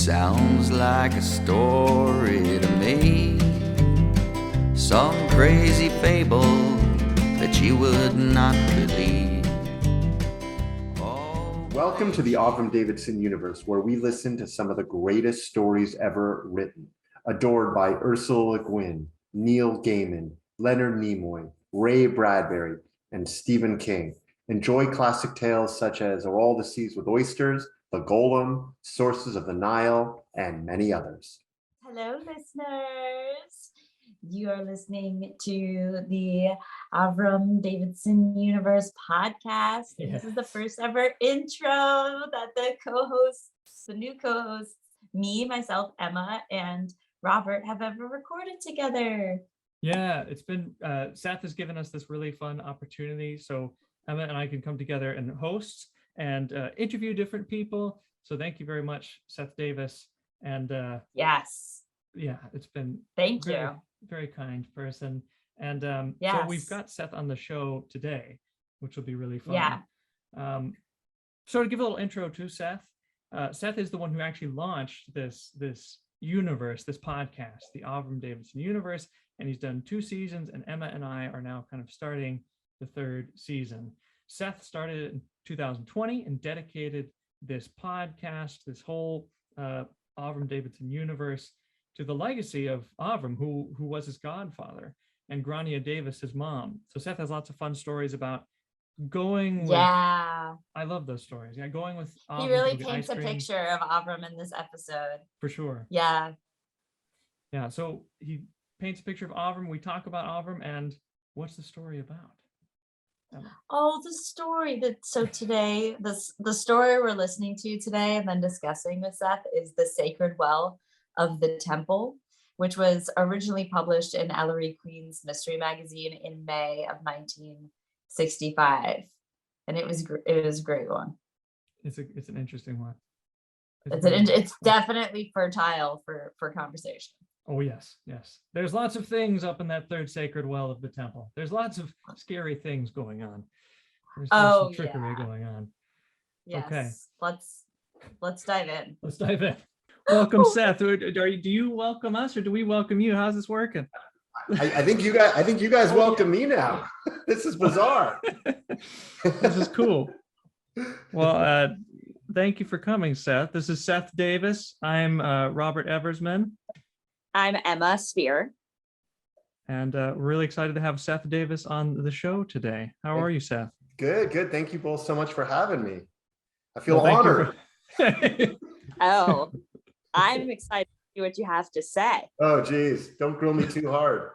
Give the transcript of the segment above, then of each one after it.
sounds like a story to me, some crazy fable that you would not believe. Welcome to the Avram Davidson Universe, where we listen to some of the greatest stories ever written, adored by Ursula Le Guin, Neil Gaiman, Leonard Nimoy, Ray Bradbury, and Stephen King. Enjoy classic tales such as Are All the Seas with Oysters, The Golem, Sources of the Nile, and many others. Hello, listeners. You are listening to the Avram Davidson Universe podcast. Yes. This is the first ever intro that the new co-hosts, me, myself, Emma, and Robert have ever recorded together. Yeah, it's been, Seth has given us this really fun opportunity. So Emma and I can come together and host and interview different people. So thank you very much, Seth Davis. And Yes. yeah, it's been Thank very, you. very kind person. And Yes. so we've got Seth on the show today, which will be really fun. Yeah. So to give a little intro to Seth, Seth is the one who actually launched this universe, this podcast, the Avram Davidson Universe, and he's done 2 seasons, and Emma and I are now kind of starting the 3rd season. Seth started it in 2020 and dedicated this podcast, this whole Avram Davidson Universe, to the legacy of Avram, who was his godfather, and Grania Davis, his mom. So Seth has lots of fun stories about going with, Yeah. I love those stories. Yeah, going with Avram. He really to get paints ice a cream. picture of Avram in this episode. For sure. Yeah. Yeah, so he paints a picture of Avram. We talk about Avram, and what's the story about? Oh, the story today, the story we're listening to today and then discussing with Seth is The Sacred Well of the Temple, which was originally published in Ellery Queen's Mystery Magazine in May of 1965. And it was a great one. It's an interesting one. It's definitely fertile for conversation. Oh, yes. There's lots of things up in that 3rd sacred well of the temple. There's lots of scary things going on. There's some trickery going on. Yes. Okay. Let's dive in. Let's dive in. Welcome, Seth. Do you welcome us, or do we welcome you? How's this working? I think you guys welcome me now. This is bizarre. This is cool. Well, thank you for coming, Seth. This is Seth Davis. I'm Robert Eversman. I'm Emma Spear. And we're really excited to have Seth Davis on the show today. How are you, Seth? Good. Thank you both so much for having me. I feel honored. Oh, I'm excited to see what you have to say. Oh, geez. Don't grill me too hard.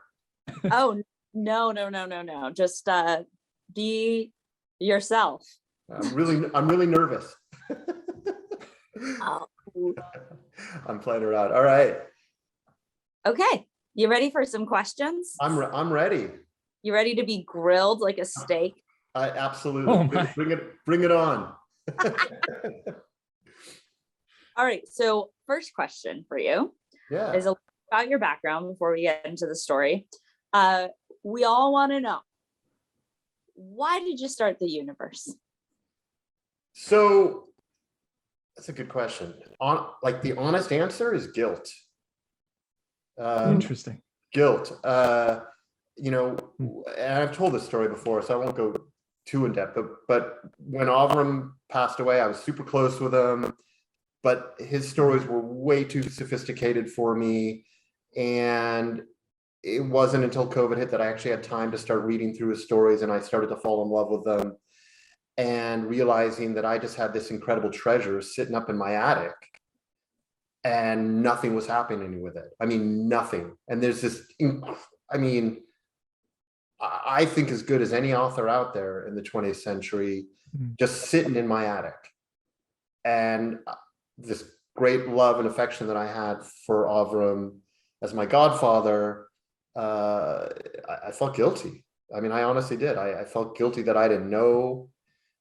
Oh, no. Just be yourself. I'm really nervous. Oh. I'm playing around. All right. Okay. You ready for some questions? I'm ready. You ready to be grilled like a steak? Absolutely. Oh my. Bring it on. All right. So first question for you is a little about your background before we get into the story. We all want to know, why did you start the universe? So that's a good question. The honest answer is guilt. Interesting. Guilt. And I've told this story before, so I won't go too in depth, but when Avram passed away, I was super close with him, but his stories were way too sophisticated for me. And it wasn't until COVID hit that I actually had time to start reading through his stories, and I started to fall in love with them and realizing that I just had this incredible treasure sitting up in my attic and nothing was happening with it. I mean, nothing. And there's this, I think as good as any author out there in the 20th century, just sitting in my attic. And this great love and affection that I had for Avram as my godfather, I felt guilty. I mean, I honestly did. I felt guilty that I didn't know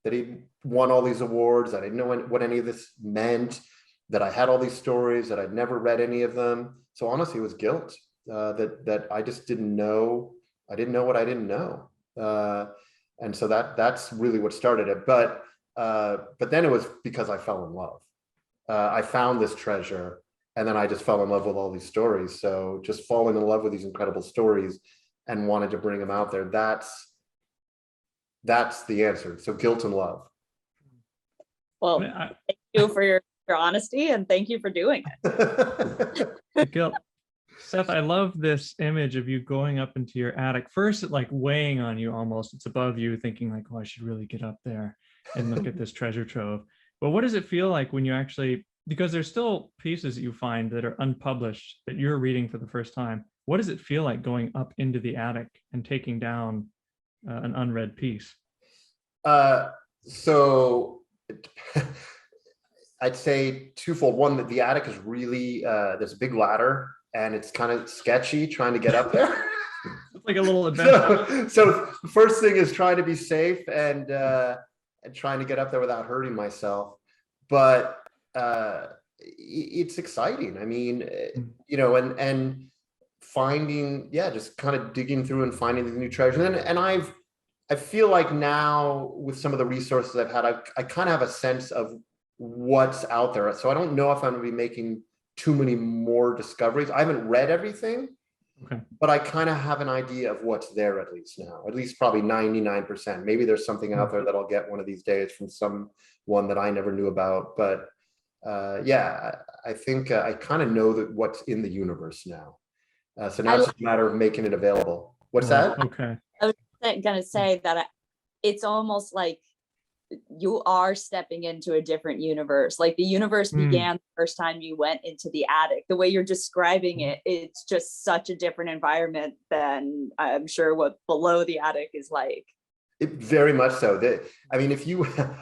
that he won all these awards. I didn't know what any of this meant, that I had all these stories, that I'd never read any of them. So honestly, it was guilt that I just didn't know. I didn't know what I didn't know. And so that's really what started it. But then it was because I fell in love. I found this treasure, and then I just fell in love with all these stories. So just falling in love with these incredible stories and wanted to bring them out there. That's the answer. So guilt and love. Well, thank you for your honesty, and thank you for doing it. Guilt. Seth, I love this image of you going up into your attic. First, it like weighing on you almost. It's above you, thinking like, oh, I should really get up there and look at this treasure trove. But what does it feel like when you actually, because there's still pieces that you find that are unpublished that you're reading for the first time. What does it feel like going up into the attic and taking down an unread piece? So I'd say twofold. One, that the attic is really, there's a big ladder and it's kind of sketchy trying to get up there. It's like a little adventure. So the first thing is trying to be safe and trying to get up there without hurting myself. But it's exciting. I mean, you know, and finding, just kind of digging through and finding the new treasures. And I feel like now with some of the resources I've had, I kind of have a sense of what's out there. So I don't know if I'm going to be making too many more discoveries. I haven't read everything, but I kind of have an idea of what's there at least now, at least probably 99%. Maybe there's something out there that I'll get one of these days from someone that I never knew about. But I think I kind of know that what's in the universe now. So now it's just a matter of making it available. What's that? Okay. I was going to say that it's almost like you are stepping into a different universe. Like the universe began the first time you went into the attic. The way you're describing it, it's just such a different environment than I'm sure what below the attic is like. Very much so. I mean,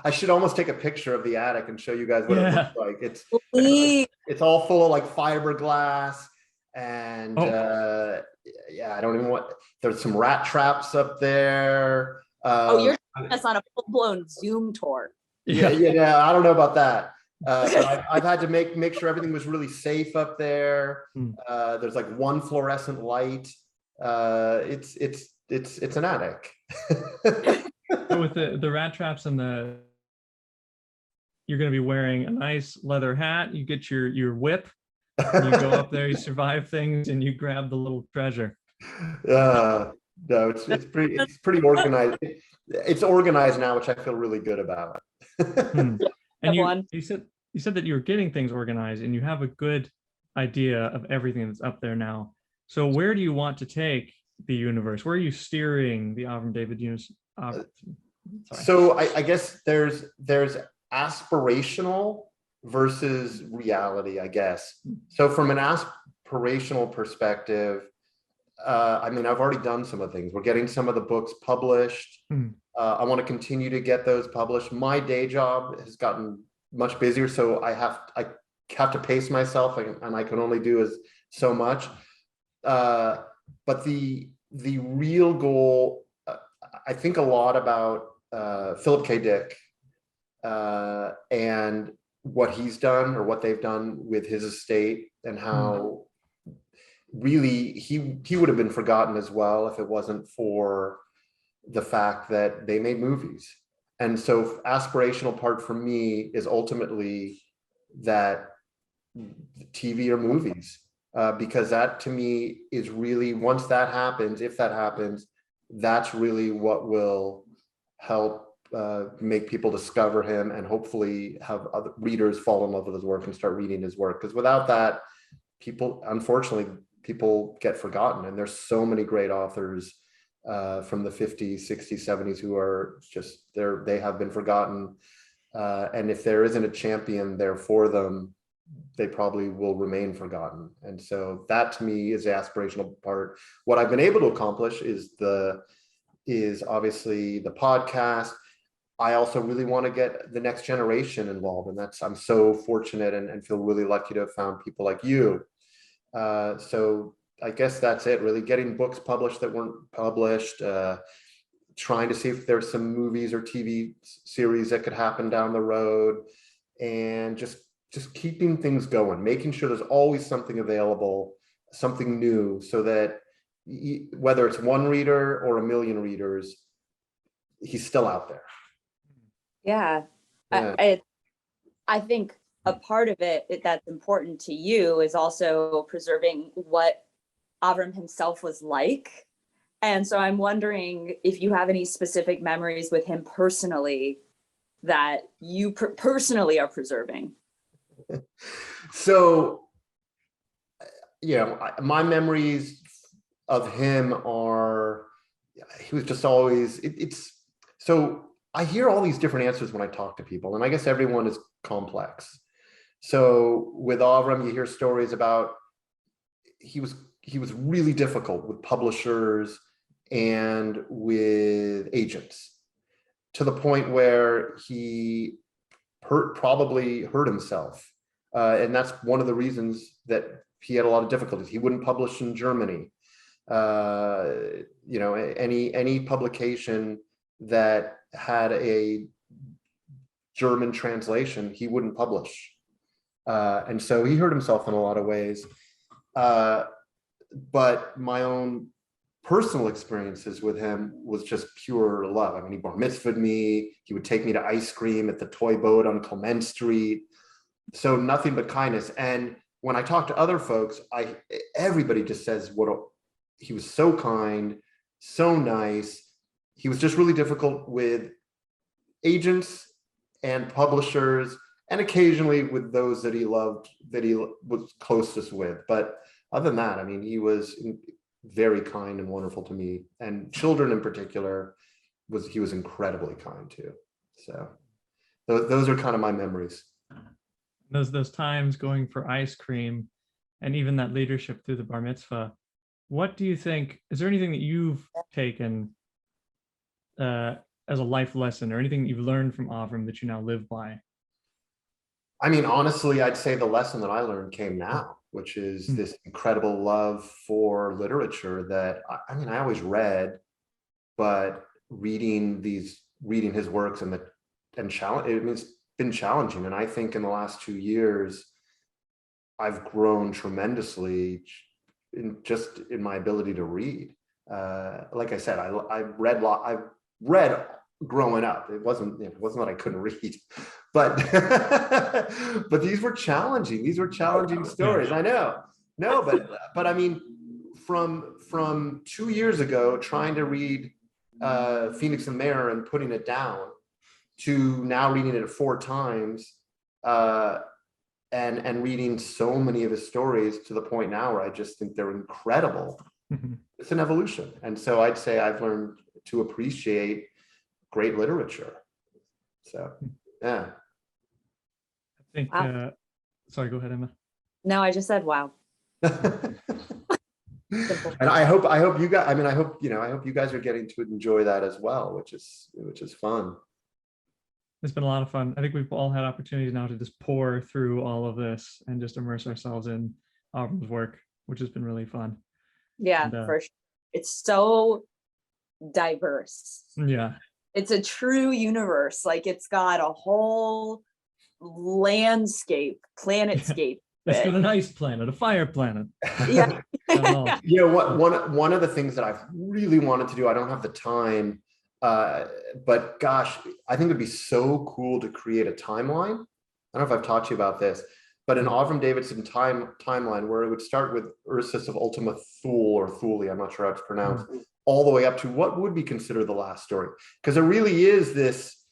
I should almost take a picture of the attic and show you guys what it looks like. It's all full of like fiberglass and I don't even want. There's some rat traps up there. You're taking us on a full-blown Zoom tour. Yeah. I don't know about that. But I've had to make sure everything was really safe up there. There's like one fluorescent light. It's an attic. So with the rat traps and you're going to be wearing a nice leather hat. You get your whip. And you go up there. You survive things, and you grab the little treasure. No, it's pretty organized. It's organized now, which I feel really good about. And you said that you were getting things organized, and you have a good idea of everything that's up there now. So where do you want to take the universe? Where are you steering the Avram David Universe? So I guess there's aspirational versus reality, I guess. So from an aspirational perspective, I mean, I've already done some of the things. We're getting some of the books published. I want to continue to get those published. My day job has gotten much busier, so I have to pace myself, and I can only do so much. But the real goal, I think a lot about Philip K. Dick and what he's done or what they've done with his estate, and how really he would have been forgotten as well if it wasn't for the fact that they made movies. And so aspirational part for me is ultimately that TV or movies, because that to me is really, once that happens, if that happens, that's really what will help make people discover him, and hopefully have other readers fall in love with his work and start reading his work. Because without that, unfortunately, people get forgotten. And there's so many great authors from the 50s, 60s, 70s who are just they have been forgotten. And if there isn't a champion there for them, they probably will remain forgotten. And so that to me is the aspirational part. What I've been able to accomplish is obviously the podcast. I also really want to get the next generation involved. And I'm so fortunate and feel really lucky to have found people like you. So I guess that's it, really. Getting books published that weren't published, trying to see if there's some movies or TV series that could happen down the road, and just keeping things going, making sure there's always something available, something new, so that whether it's one reader or a million readers, he's still out there. Yeah. I think a part of it that's important to you is also preserving what Avram himself was like. And so I'm wondering if you have any specific memories with him personally that you personally are preserving. So, my memories of him are, he was just always, so I hear all these different answers when I talk to people, and I guess everyone is complex. So with Avram, you hear stories about he was really difficult with publishers and with agents, to the point where he probably hurt himself. And that's one of the reasons that he had a lot of difficulties. He wouldn't publish in Germany. Any publication that had a German translation, he wouldn't publish. And so he hurt himself in a lot of ways. But my own personal experiences with him was just pure love. I mean, he bar mitzvahed me. He would take me to ice cream at the toy boat on Clement Street. So nothing but kindness. And when I talk to other folks, everybody just says he was so kind, so nice. He was just really difficult with agents and publishers, and occasionally with those that he loved, that he was closest with. But other than that, I mean, he was very kind and wonderful to me, and children in particular, he was incredibly kind to. So those are kind of my memories. Those times going for ice cream, and even that leadership through the bar mitzvah. What do you think? Is there anything that you've taken as a life lesson, or anything that you've learned from Avram that you now live by? I mean, honestly, I'd say the lesson that I learned came now, which is this incredible love for literature that, I always read, but reading his works and challenge, it's been challenging. And I think in the last 2 years, I've grown tremendously in my ability to read. Like I said, I've read growing up. It wasn't that I couldn't read, but but these were challenging. These were challenging stories. I know. No, but I mean, from 2 years ago, trying to read Phoenix and Mare and putting it down, to now reading it 4 times, and reading so many of his stories, to the point now where I just think they're incredible. It's an evolution. And so I'd say I've learned to appreciate great literature. So, yeah. I think, sorry, go ahead, Emma. No, I just said, wow. And I hope you guys, I hope you guys are getting to enjoy that as well, which is fun. It's been a lot of fun. I think we've all had opportunities now to just pour through all of this and just immerse ourselves in Avram's work, which has been really fun. Yeah, for sure. It's so diverse. Yeah. It's a true universe. Like, it's got a whole planetscape. It's got an ice planet, a fire planet. Yeah. One of the things that I've really wanted to do, I don't have the time, but gosh, I think it'd be so cool to create a timeline. I don't know if I've talked to you about this, but an Avram Davidson timeline where it would start with Ursus of Ultima Thule, or Thule, I'm not sure how it's pronounced, all the way up to what would be considered the last story. Because there really is this,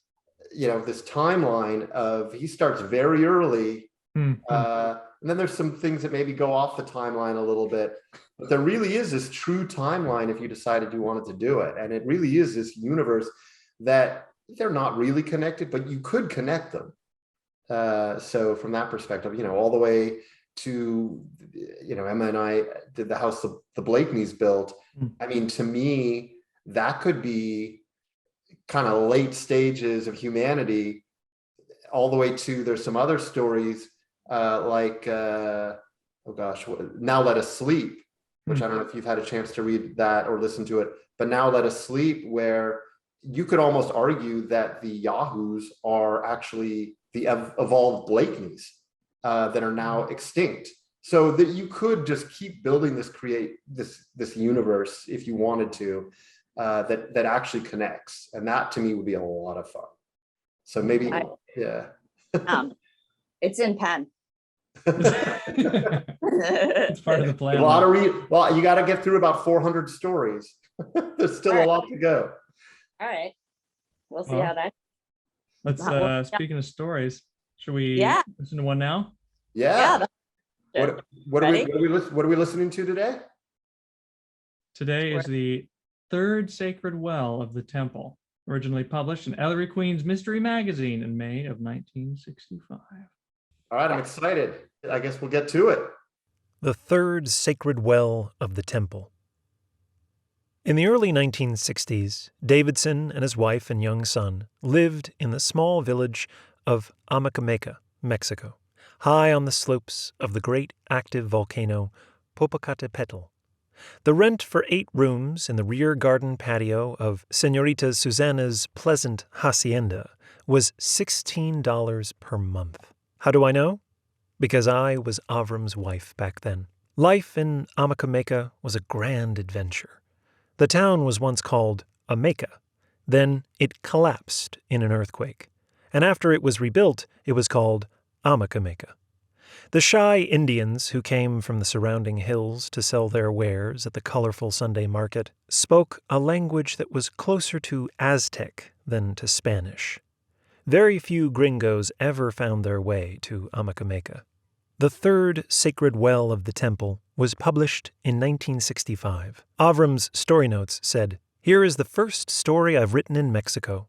this timeline of, he starts very early, and then there's some things that maybe go off the timeline a little bit, but there really is this true timeline if you decided you wanted to do it. And it really is this universe that they're not really connected, but you could connect them. So from that perspective, all the way to, Emma and I did the house the Blakeneys built. I mean, to me, that could be kind of late stages of humanity, all the way to, there's some other stories like, Now Let Us Sleep, which I don't know if you've had a chance to read that or listen to it, but Now Let Us Sleep, where you could almost argue that the Yahoos are actually the evolved Blakeneys that are now extinct. So that you could just keep building create this universe if you wanted to, that actually connects. And that to me would be a lot of fun. So maybe, yeah. It's in pen. It's part of the plan. Well, you got to get through about 400 stories. There's still a lot to go. All right. We'll see how that. Let's speaking of stories, should we listen to one now? Yeah. What are we listening to today? Today is the third sacred well of the temple, originally published in Ellery Queen's Mystery Magazine in May of 1965. All right, I'm excited. I guess we'll get to it. The third sacred well of the temple. In the early 1960s, Davidson and his wife and young son lived in the small village of Amacameca, Mexico, high on the slopes of the great active volcano Popocatépetl. The rent for 8 rooms in the rear garden patio of Señorita Susana's pleasant hacienda was $16 per month. How do I know? Because I was Avram's wife back then. Life in Amacameca was a grand adventure. The town was once called Ameca. Then it collapsed in an earthquake. And after it was rebuilt, it was called Amacameca. The shy Indians who came from the surrounding hills to sell their wares at the colorful Sunday market spoke a language that was closer to Aztec than to Spanish. Very few gringos ever found their way to Amacameca. The third sacred well of the temple was published in 1965. Avram's story notes said, "Here is the first story I've written in Mexico.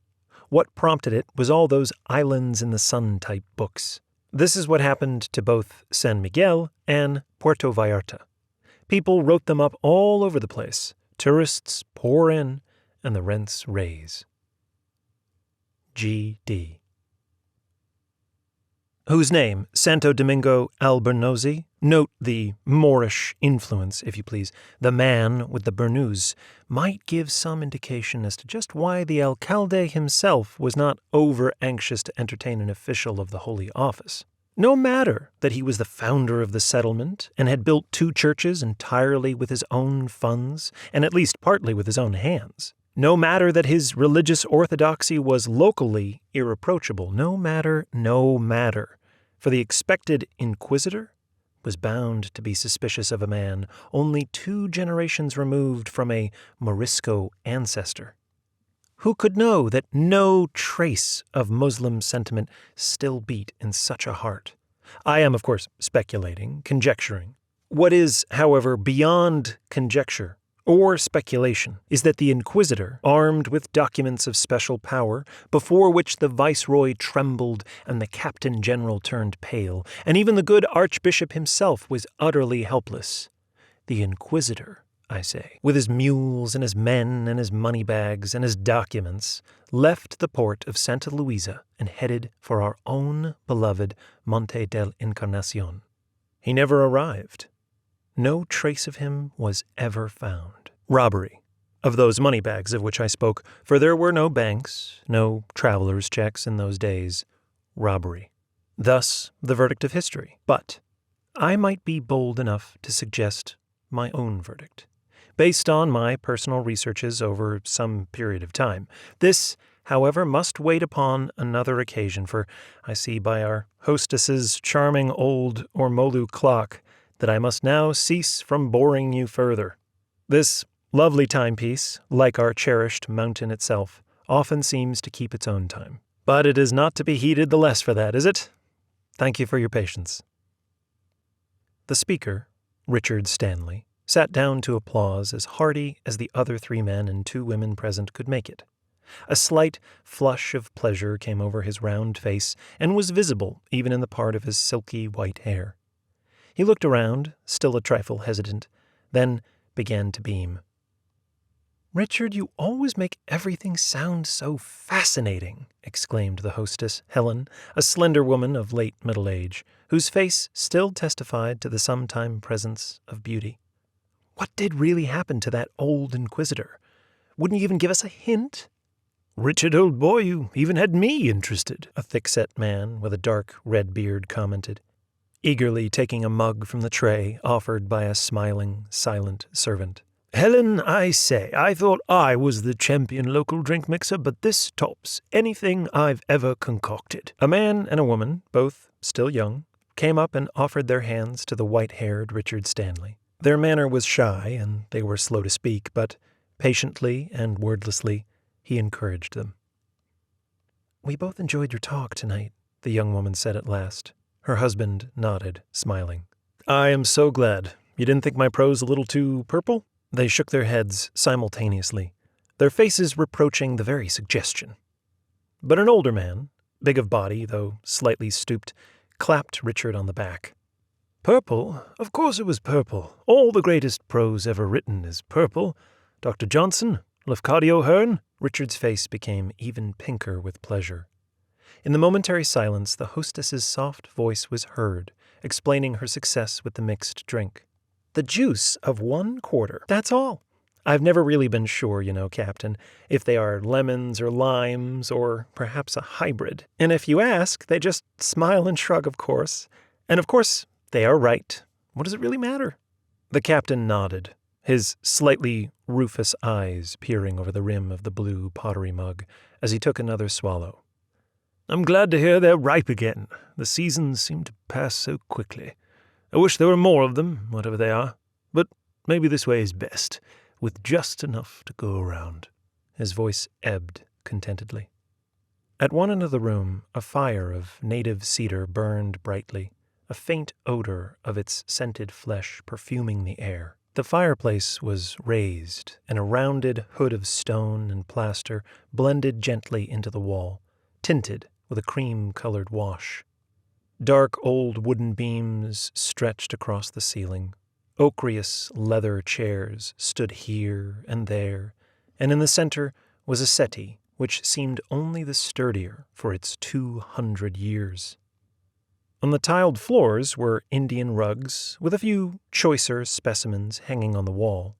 What prompted it was all those islands in the sun type books. This is what happened to both San Miguel and Puerto Vallarta. People wrote them up all over the place. Tourists pour in, and the rents raise." G.D. Whose name, Santo Domingo Albornoz, note the Moorish influence, if you please, the man with the burnous, might give some indication as to just why the alcalde himself was not over-anxious to entertain an official of the Holy Office. No matter that he was the founder of the settlement and had built 2 churches entirely with his own funds, and at least partly with his own hands. No matter that his religious orthodoxy was locally irreproachable. No matter. For the expected inquisitor was bound to be suspicious of a man only 2 generations removed from a Morisco ancestor. Who could know that no trace of Muslim sentiment still beat in such a heart? I am, of course, speculating, conjecturing. What is, however, beyond conjecture or speculation is that the inquisitor, armed with documents of special power, before which the viceroy trembled and the captain general turned pale, and even the good archbishop himself was utterly helpless. The inquisitor, I say, with his mules and his men and his money bags and his documents, left the port of Santa Luisa and headed for our own beloved Monte del Encarnacion. He never arrived. No trace of him was ever found. Robbery of those money bags of which I spoke, for there were no banks, no traveler's checks in those days. Robbery. Thus the verdict of history. But I might be bold enough to suggest my own verdict, based on my personal researches over some period of time. This, however, must wait upon another occasion, for I see by our hostess's charming old ormolu clock that I must now cease from boring you further. This lovely timepiece, like our cherished mountain itself, often seems to keep its own time. But it is not to be heeded the less for that, is it? Thank you for your patience. The speaker, Richard Stanley, sat down to applause as hearty as the other 3 men and 2 women present could make it. A slight flush of pleasure came over his round face and was visible even in the part of his silky white hair. He looked around, still a trifle hesitant, then began to beam. "Richard, you always make everything sound so fascinating," exclaimed the hostess, Helen, a slender woman of late middle age, whose face still testified to the sometime presence of beauty. "What did really happen to that old inquisitor? Wouldn't you even give us a hint?" "Richard, old boy, you even had me interested," a thick-set man with a dark red beard commented, eagerly taking a mug from the tray offered by a smiling, silent servant. Helen, I say, I thought I was the champion local drink mixer, but this tops anything I've ever concocted. A man and a woman, both still young, came up and offered their hands to the white-haired Richard Stanley. Their manner was shy, and they were slow to speak, but patiently and wordlessly he encouraged them. "We both enjoyed your talk tonight," the young woman said at last. Her husband nodded, smiling. "I am so glad. You didn't think my prose a little too purple?" They shook their heads simultaneously, their faces reproaching the very suggestion. But an older man, big of body, though slightly stooped, clapped Richard on the back. "Purple? Of course it was purple. All the greatest prose ever written is purple. Dr. Johnson, Lafcadio Hearn." Richard's face became even pinker with pleasure. In the momentary silence, the hostess's soft voice was heard, explaining her success with the mixed drink. "The juice of 1/4. That's all. I've never really been sure, Captain, if they are lemons or limes or perhaps a hybrid. And if you ask, they just smile and shrug, of course. And of course, they are right. What does it really matter?" The captain nodded, his slightly rufous eyes peering over the rim of the blue pottery mug as he took another swallow. "I'm glad to hear they're ripe again. The seasons seem to pass so quickly. I wish there were more of them, whatever they are. But maybe this way is best, with just enough to go around." His voice ebbed contentedly. At one end of the room, a fire of native cedar burned brightly, a faint odor of its scented flesh perfuming the air. The fireplace was raised, and a rounded hood of stone and plaster blended gently into the wall, tinted with a cream-colored wash. Dark old wooden beams stretched across the ceiling. Ochreous leather chairs stood here and there, and in the center was a settee which seemed only the sturdier for its 200 years. On the tiled floors were Indian rugs, with a few choicer specimens hanging on the wall.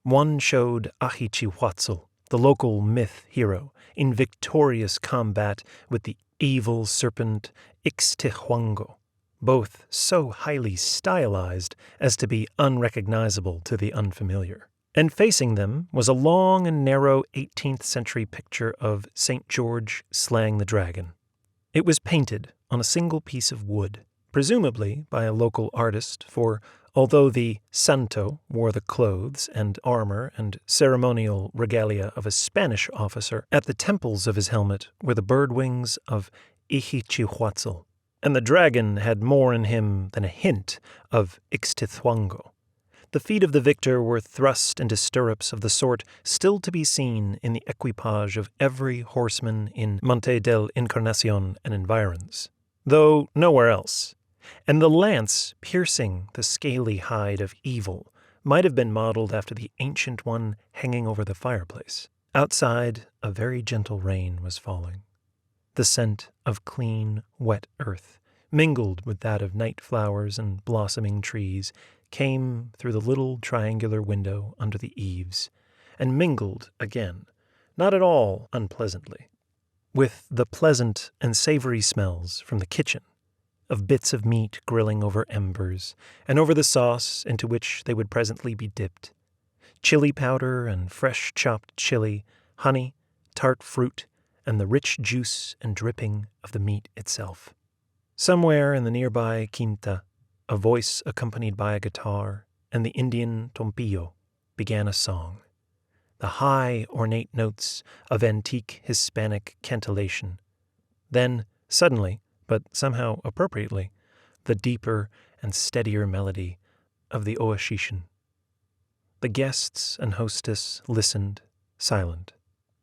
One showed Ahichihuatzal, the local myth hero, in victorious combat with the evil serpent Ixtihuango, both so highly stylized as to be unrecognizable to the unfamiliar. And facing them was a long and narrow 18th century picture of St. George slaying the dragon. It was painted on a single piece of wood, presumably by a local artist, for although the santo wore the clothes and armor and ceremonial regalia of a Spanish officer, at the temples of his helmet were the bird wings of Ihichihuatzal, and the dragon had more in him than a hint of Ixtihuango. The feet of the victor were thrust into stirrups of the sort still to be seen in the equipage of every horseman in Monte del Encarnacion and environs, though nowhere else. And the lance piercing the scaly hide of evil might have been modeled after the ancient one hanging over the fireplace. Outside, a very gentle rain was falling. The scent of clean, wet earth, mingled with that of night flowers and blossoming trees, came through the little triangular window under the eaves, and mingled again, not at all unpleasantly, with the pleasant and savory smells from the kitchen, of bits of meat grilling over embers, and over the sauce into which they would presently be dipped, chili powder and fresh chopped chili, honey, tart fruit, and the rich juice and dripping of the meat itself. Somewhere in the nearby quinta, a voice accompanied by a guitar and the Indian tompillo began a song, the high, ornate notes of antique Hispanic cantillation. Then, suddenly, but somehow appropriately, the deeper and steadier melody of the Oashishan. The guests and hostess listened, silent,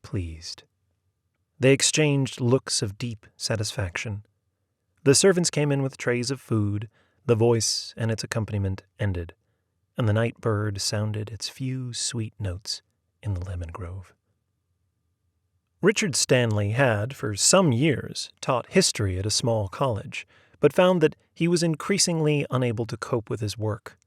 pleased. They exchanged looks of deep satisfaction. The servants came in with trays of food. The voice and its accompaniment ended, and the night bird sounded its few sweet notes in the lemon grove. Richard Stanley had, for some years, taught history at a small college, but found that he was increasingly unable to cope with his work.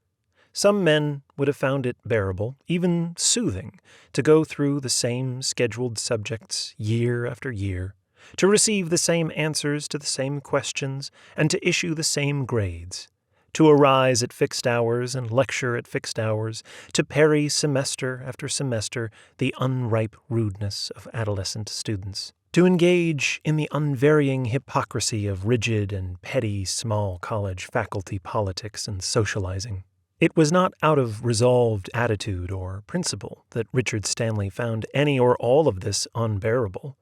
Some men would have found it bearable, even soothing, to go through the same scheduled subjects year after year, to receive the same answers to the same questions, and to issue the same grades. to arise at fixed hours and lecture at fixed hours, to parry semester after semester the unripe rudeness of adolescent students, to engage in the unvarying hypocrisy of rigid and petty small college faculty politics and socializing. It was not out of resolved attitude or principle that Richard Stanley found any or all of this unbearable.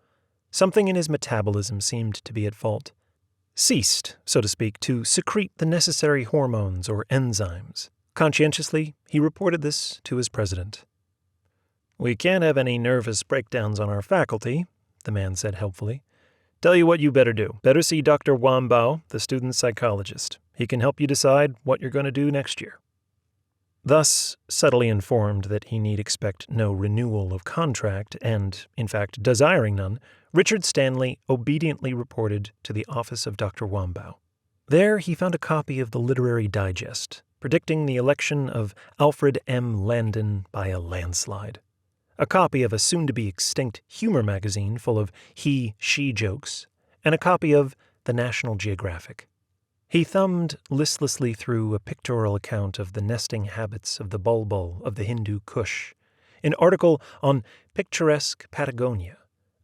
Something in his metabolism seemed to be at fault. Ceased, so to speak, to secrete the necessary hormones or enzymes. Conscientiously, he reported this to his president. "We can't have any nervous breakdowns on our faculty," the man said helpfully. "Tell you what you better do. Better see Dr. Wambao, the student psychologist. He can help you decide what you're going to do next year." Thus, subtly informed that he need expect no renewal of contract and, in fact, desiring none, Richard Stanley obediently reported to the office of Dr. Wambao. There he found a copy of the Literary Digest, predicting the election of Alfred M. Landon by a landslide, a copy of a soon-to-be-extinct humor magazine full of he-she jokes, and a copy of the National Geographic. He thumbed listlessly through a pictorial account of the nesting habits of the bulbul of the Hindu Kush, an article on picturesque Patagonia,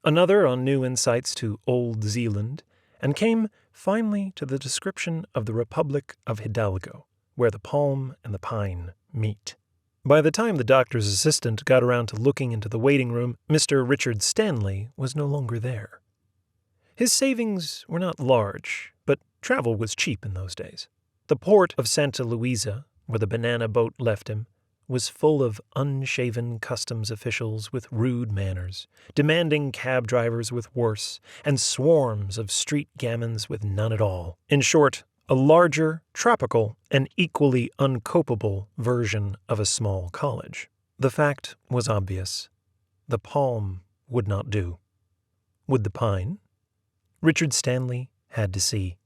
another on new insights to Old Zealand, and came finally to the description of the Republic of Hidalgo, where the palm and the pine meet. By the time the doctor's assistant got around to looking into the waiting room, Mr. Richard Stanley was no longer there. His savings were not large, but travel was cheap in those days. The port of Santa Luisa, where the banana boat left him, was full of unshaven customs officials with rude manners, demanding cab drivers with worse, and swarms of street gamins with none at all. In short, a larger, tropical, and equally uncopable version of a small college. The fact was obvious. The palm would not do. Would the pine? Richard Stanley had to see.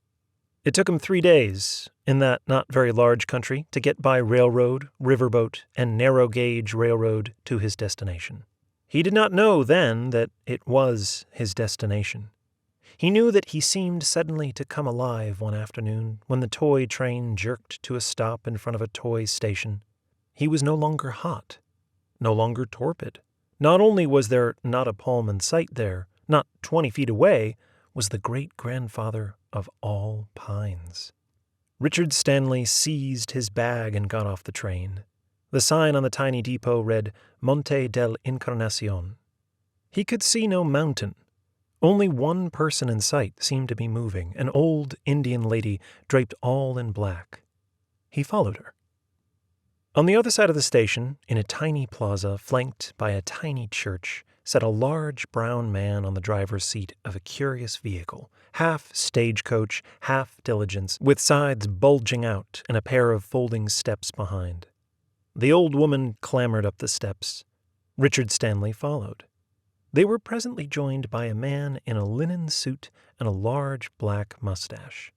It took him 3 days, in that not very large country, to get by railroad, riverboat, and narrow-gauge railroad to his destination. He did not know then that it was his destination. He knew that he seemed suddenly to come alive one afternoon when the toy train jerked to a stop in front of a toy station. He was no longer hot, no longer torpid. Not only was there not a palm in sight there, not 20 feet away, was the great-grandfather of all pines. Richard Stanley seized his bag and got off the train. The sign on the tiny depot read Monte del Encarnacion. He could see no mountain. Only one person in sight seemed to be moving, an old Indian lady draped all in black. He followed her. On the other side of the station, in a tiny plaza flanked by a tiny church, sat a large brown man on the driver's seat of a curious vehicle, half stagecoach, half diligence, with sides bulging out and a pair of folding steps behind. The old woman clambered up the steps. Richard Stanley followed. They were presently joined by a man in a linen suit and a large black mustache.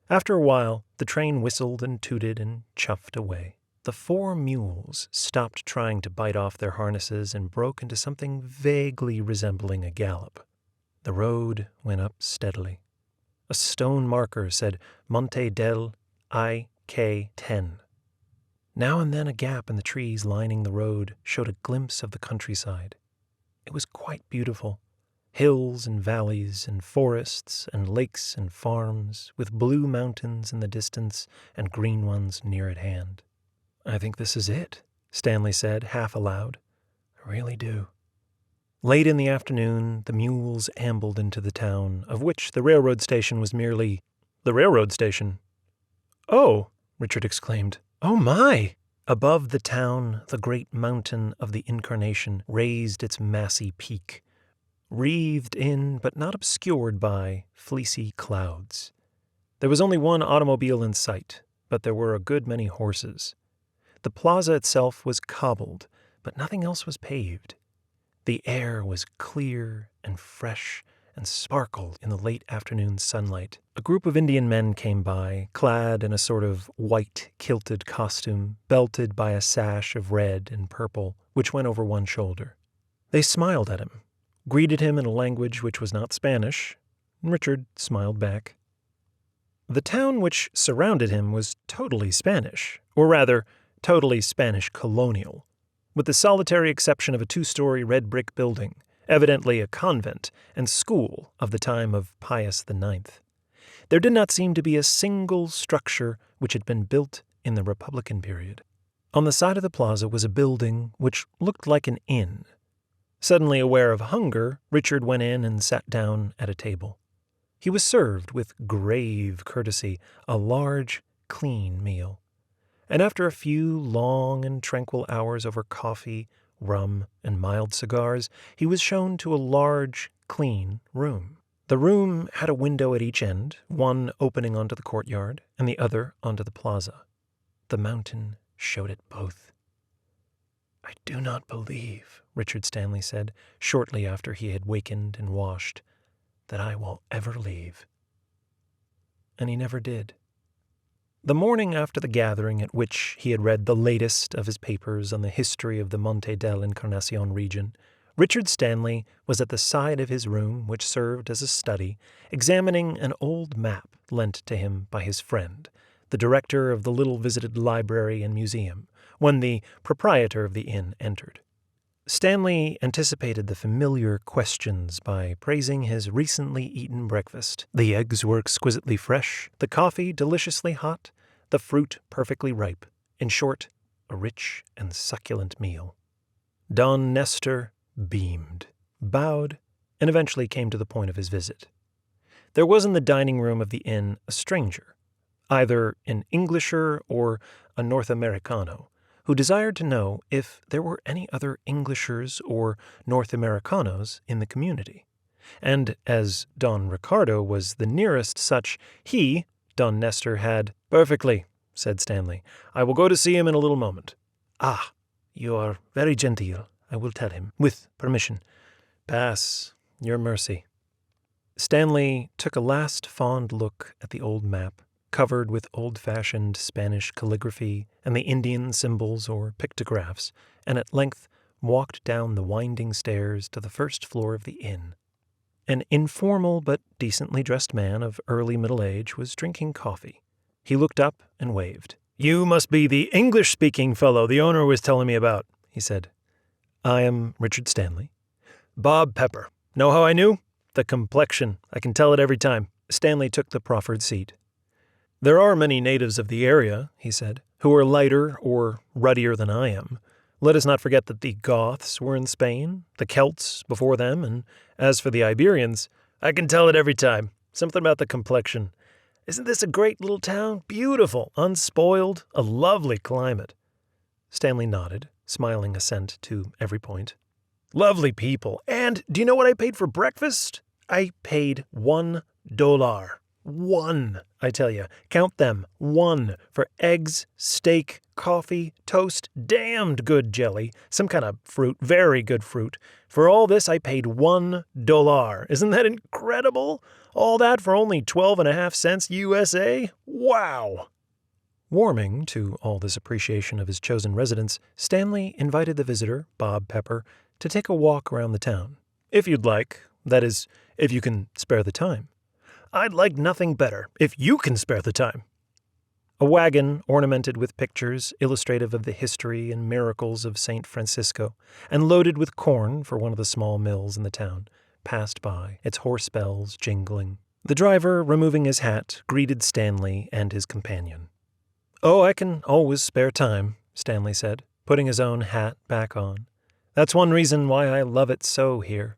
After a while, the train whistled and tooted and chuffed away. The 4 mules stopped trying to bite off their harnesses and broke into something vaguely resembling a gallop. The road went up steadily. A stone marker said Monte del IK10. Now and then a gap in the trees lining the road showed a glimpse of the countryside. It was quite beautiful. Hills and valleys and forests and lakes and farms, with blue mountains in the distance and green ones near at hand. "I think this is it," Stanley said, half aloud. "I really do." Late in the afternoon, the mules ambled into the town, of which the railroad station was merely the railroad station. "Oh," Richard exclaimed. "Oh, my!" Above the town, the great mountain of the Incarnation raised its massy peak, wreathed in, but not obscured by, fleecy clouds. There was only one automobile in sight, but there were a good many horses. The plaza itself was cobbled, but nothing else was paved. The air was clear and fresh and sparkled in the late afternoon sunlight. A group of Indian men came by, clad in a sort of white kilted costume, belted by a sash of red and purple, which went over one shoulder. They smiled at him, greeted him in a language which was not Spanish, and Richard smiled back. The town which surrounded him was totally Spanish, or rather, totally Spanish colonial, with the solitary exception of a 2-story red brick building, evidently a convent and school of the time of Pius IX. There did not seem to be a single structure which had been built in the Republican period. On the side of the plaza was a building which looked like an inn. Suddenly aware of hunger, Richard went in and sat down at a table. He was served with grave courtesy a large, clean meal. And after a few long and tranquil hours over coffee, rum, and mild cigars, he was shown to a large, clean room. The room had a window at each end, one opening onto the courtyard and the other onto the plaza. The mountain showed it both. "I do not believe," Richard Stanley said, shortly after he had wakened and washed, "that I will ever leave." And he never did. The morning after the gathering at which he had read the latest of his papers on the history of the Monte del Encarnacion region, Richard Stanley was at the side of his room, which served as a study, examining an old map lent to him by his friend, the director of the little-visited library and museum, when the proprietor of the inn entered. Stanley anticipated the familiar questions by praising his recently eaten breakfast. The eggs were exquisitely fresh, the coffee deliciously hot, the fruit perfectly ripe. In short, a rich and succulent meal. Don Nestor beamed, bowed, and eventually came to the point of his visit. There was in the dining room of the inn a stranger, either an Englisher or a North Americano, who desired to know if there were any other Englishers or North Americanos in the community. And as Don Ricardo was the nearest such, he, Don Nestor, had— "Perfectly," said Stanley. "I will go to see him in a little moment." "Ah, you are very genteel. I will tell him, with permission." "Pass, your mercy." Stanley took a last fond look at the old map, covered with old-fashioned Spanish calligraphy and the Indian symbols or pictographs, and at length walked down the winding stairs to the first floor of the inn. An informal but decently dressed man of early middle age was drinking coffee. He looked up and waved. "You must be the English-speaking fellow the owner was telling me about," he said. "I am Richard Stanley." "Bob Pepper. Know how I knew? The complexion. I can tell it every time." Stanley took the proffered seat. "There are many natives of the area," he said, "who are lighter or ruddier than I am. Let us not forget that the Goths were in Spain, the Celts before them, and as for the Iberians, I can tell it every time. Something about the complexion. Isn't this a great little town? Beautiful, unspoiled, a lovely climate." Stanley nodded, smiling assent to every point. "Lovely people. And do you know what I paid for breakfast? I paid $1. 1, I tell you. Count them. 1 for eggs, steak, coffee, toast, damned good jelly, some kind of fruit, very good fruit. For all this, I paid $1. Isn't that incredible? All that for only 12.5 cents USA? Wow!" Warming to all this appreciation of his chosen residence, Stanley invited the visitor, Bob Pepper, to take a walk around the town. "If you'd like, that is, if you can spare the time." "I'd like nothing better, if you can spare the time." A wagon ornamented with pictures illustrative of the history and miracles of St. Francisco, and loaded with corn for one of the small mills in the town, passed by, its horse bells jingling. The driver, removing his hat, greeted Stanley and his companion. "Oh, I can always spare time," Stanley said, putting his own hat back on. "That's one reason why I love it so here.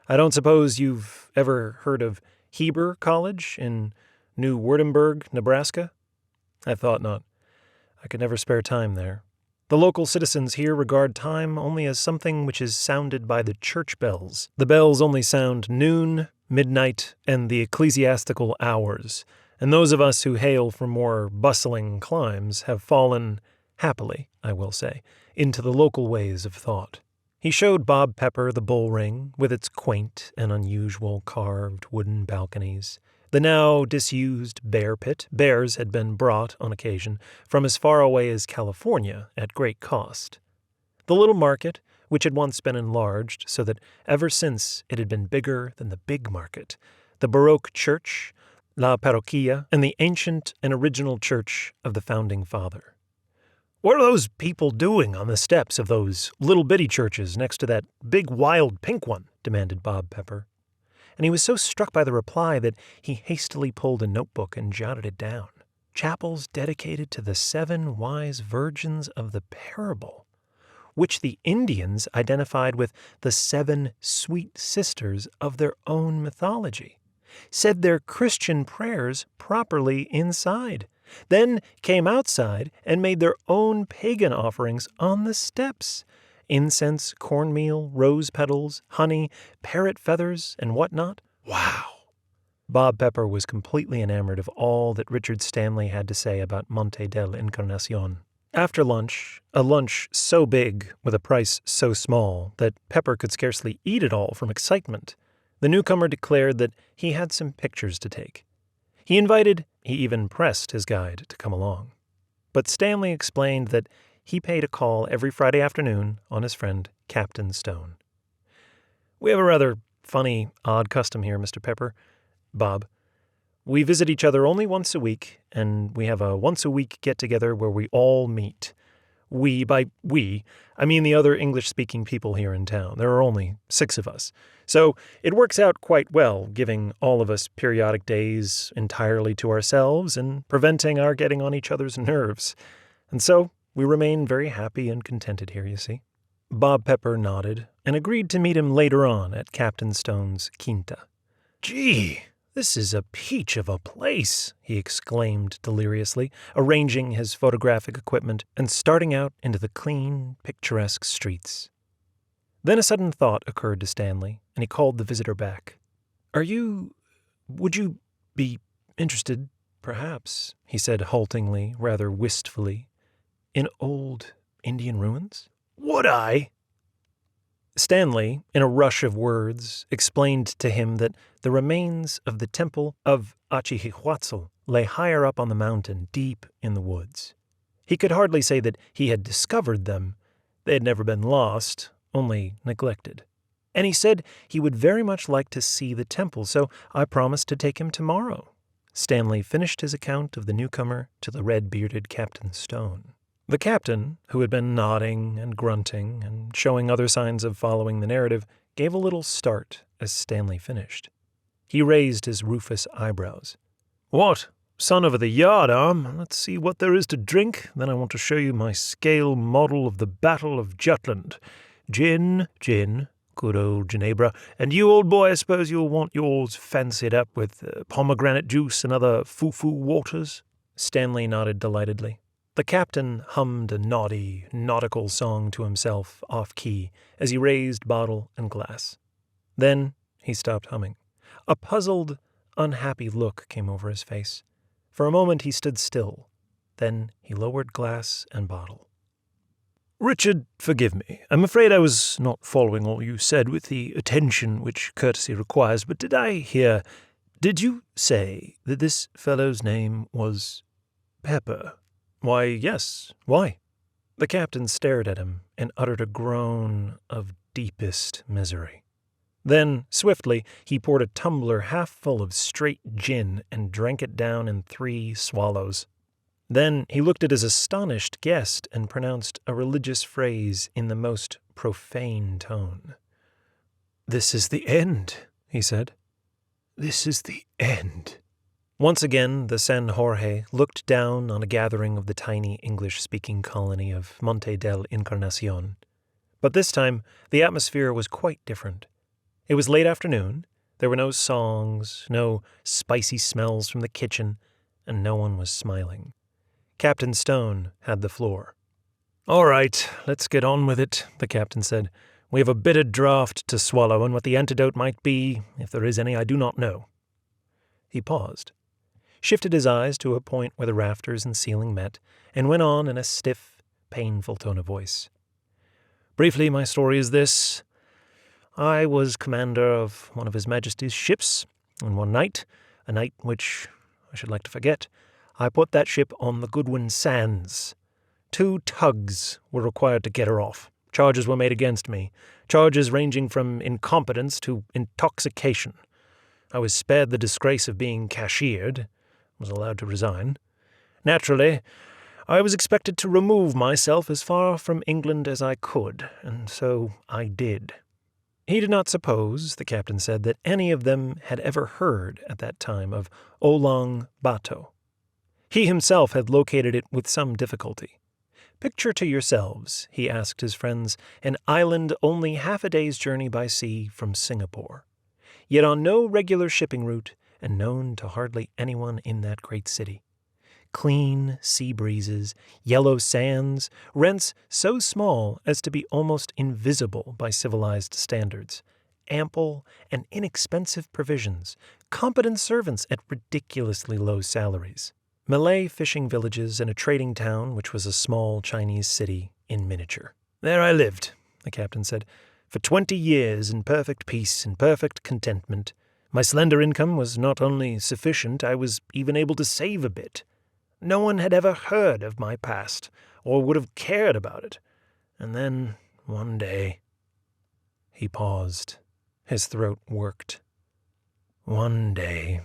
I don't suppose you've ever heard of Heber College in New Wurtemberg, Nebraska? I thought not. I could never spare time there. The local citizens here regard time only as something which is sounded by the church bells. The bells only sound noon, midnight, and the ecclesiastical hours, and those of us who hail from more bustling climes have fallen, happily, I will say, into the local ways of thought." He showed Bob Pepper the bull ring, with its quaint and unusual carved wooden balconies. The now disused bear pit. Bears had been brought, on occasion, from as far away as California at great cost. The little market, which had once been enlarged so that ever since it had been bigger than the big market. The Baroque church, La Parroquia, and the ancient and original church of the Founding Father. "What are those people doing on the steps of those little bitty churches next to that big wild pink one?" demanded Bob Pepper. And he was so struck by the reply that he hastily pulled a notebook and jotted it down. Chapels dedicated to the 7 wise virgins of the parable, which the Indians identified with the 7 sweet sisters of their own mythology, said their Christian prayers properly inside, then came outside and made their own pagan offerings on the steps: incense, cornmeal, rose petals, honey, parrot feathers, and whatnot. Wow! Bob Pepper was completely enamored of all that Richard Stanley had to say about Monte del Encarnacion. After lunch, a lunch so big with a price so small that Pepper could scarcely eat it all from excitement, the newcomer declared that he had some pictures to take. He even pressed his guide to come along. But Stanley explained that he paid a call every Friday afternoon on his friend Captain Stone. "We have a rather funny, odd custom here, Mr. Pepper. Bob. We visit each other only once a week, and we have a once-a-week get-together where we all meet. By we, I mean the other English-speaking people here in town. There are only 6 of us. So it works out quite well, giving all of us periodic days entirely to ourselves and preventing our getting on each other's nerves. And so we remain very happy and contented here, you see." Bob Pepper nodded and agreed to meet him later on at Captain Stone's quinta. "Gee, this is a peach of a place," he exclaimed deliriously, arranging his photographic equipment and starting out into the clean, picturesque streets. Then a sudden thought occurred to Stanley, and he called the visitor back. Would you be interested, perhaps," he said haltingly, rather wistfully, "in old Indian ruins?" "Would I?" Stanley, in a rush of words, explained to him that the remains of the temple of Achihihuatzl lay higher up on the mountain, deep in the woods. He could hardly say that he had discovered them. They had never been lost, only neglected. And he said he would very much like to see the temple, so I promised to take him tomorrow. Stanley finished his account of the newcomer to the red-bearded Captain Stone. The captain, who had been nodding and grunting and showing other signs of following the narrative, gave a little start as Stanley finished. He raised his rufous eyebrows. "What? Son of the yardarm? Let's see what there is to drink. Then I want to show you my scale model of the Battle of Jutland. Gin, good old Ginebra. And you, old boy, I suppose you'll want yours fancied up with pomegranate juice and other foo-foo waters?" Stanley nodded delightedly. The captain hummed a naughty, nautical song to himself, off-key, as he raised bottle and glass. Then he stopped humming. A puzzled, unhappy look came over his face. For a moment he stood still. Then he lowered glass and bottle. "Richard, forgive me. I'm afraid I was not following all you said with the attention which courtesy requires, but did you say that this fellow's name was Pepper?" "Why, yes. Why?" The captain stared at him and uttered a groan of deepest misery. Then, swiftly, he poured a tumbler half full of straight gin and drank it down in 3 swallows. Then he looked at his astonished guest and pronounced a religious phrase in the most profane tone. "This is the end," he said. "This is the end." Once again, the San Jorge looked down on a gathering of the tiny English-speaking colony of Monte del Encarnacion. But this time, the atmosphere was quite different. It was late afternoon, there were no songs, no spicy smells from the kitchen, and no one was smiling. Captain Stone had the floor. "All right, let's get on with it," the captain said. "We have a bitter draught to swallow, and what the antidote might be, if there is any, I do not know." He paused, shifted his eyes to a point where the rafters and ceiling met, and went on in a stiff, painful tone of voice. "Briefly, my story is this. I was commander of one of His Majesty's ships, and one night, a night which I should like to forget, I put that ship on the Goodwin Sands. 2 tugs were required to get her off. Charges were made against me, charges ranging from incompetence to intoxication. I was spared the disgrace of being cashiered, was allowed to resign. Naturally, I was expected to remove myself as far from England as I could, and so I did. He did not suppose, the captain said, that any of them had ever heard at that time of Olang Bato. He himself had located it with some difficulty. Picture to yourselves, he asked his friends, an island only half a day's journey by sea from Singapore, yet on no regular shipping route and known to hardly anyone in that great city. Clean sea breezes, yellow sands, rents so small as to be almost invisible by civilized standards, ample and inexpensive provisions, competent servants at ridiculously low salaries, Malay fishing villages and a trading town which was a small Chinese city in miniature. There I lived, the captain said, for 20 years in perfect peace and perfect contentment. My slender income was not only sufficient, I was even able to save a bit. No one had ever heard of my past, or would have cared about it. And then, one day... He paused. His throat worked. One day,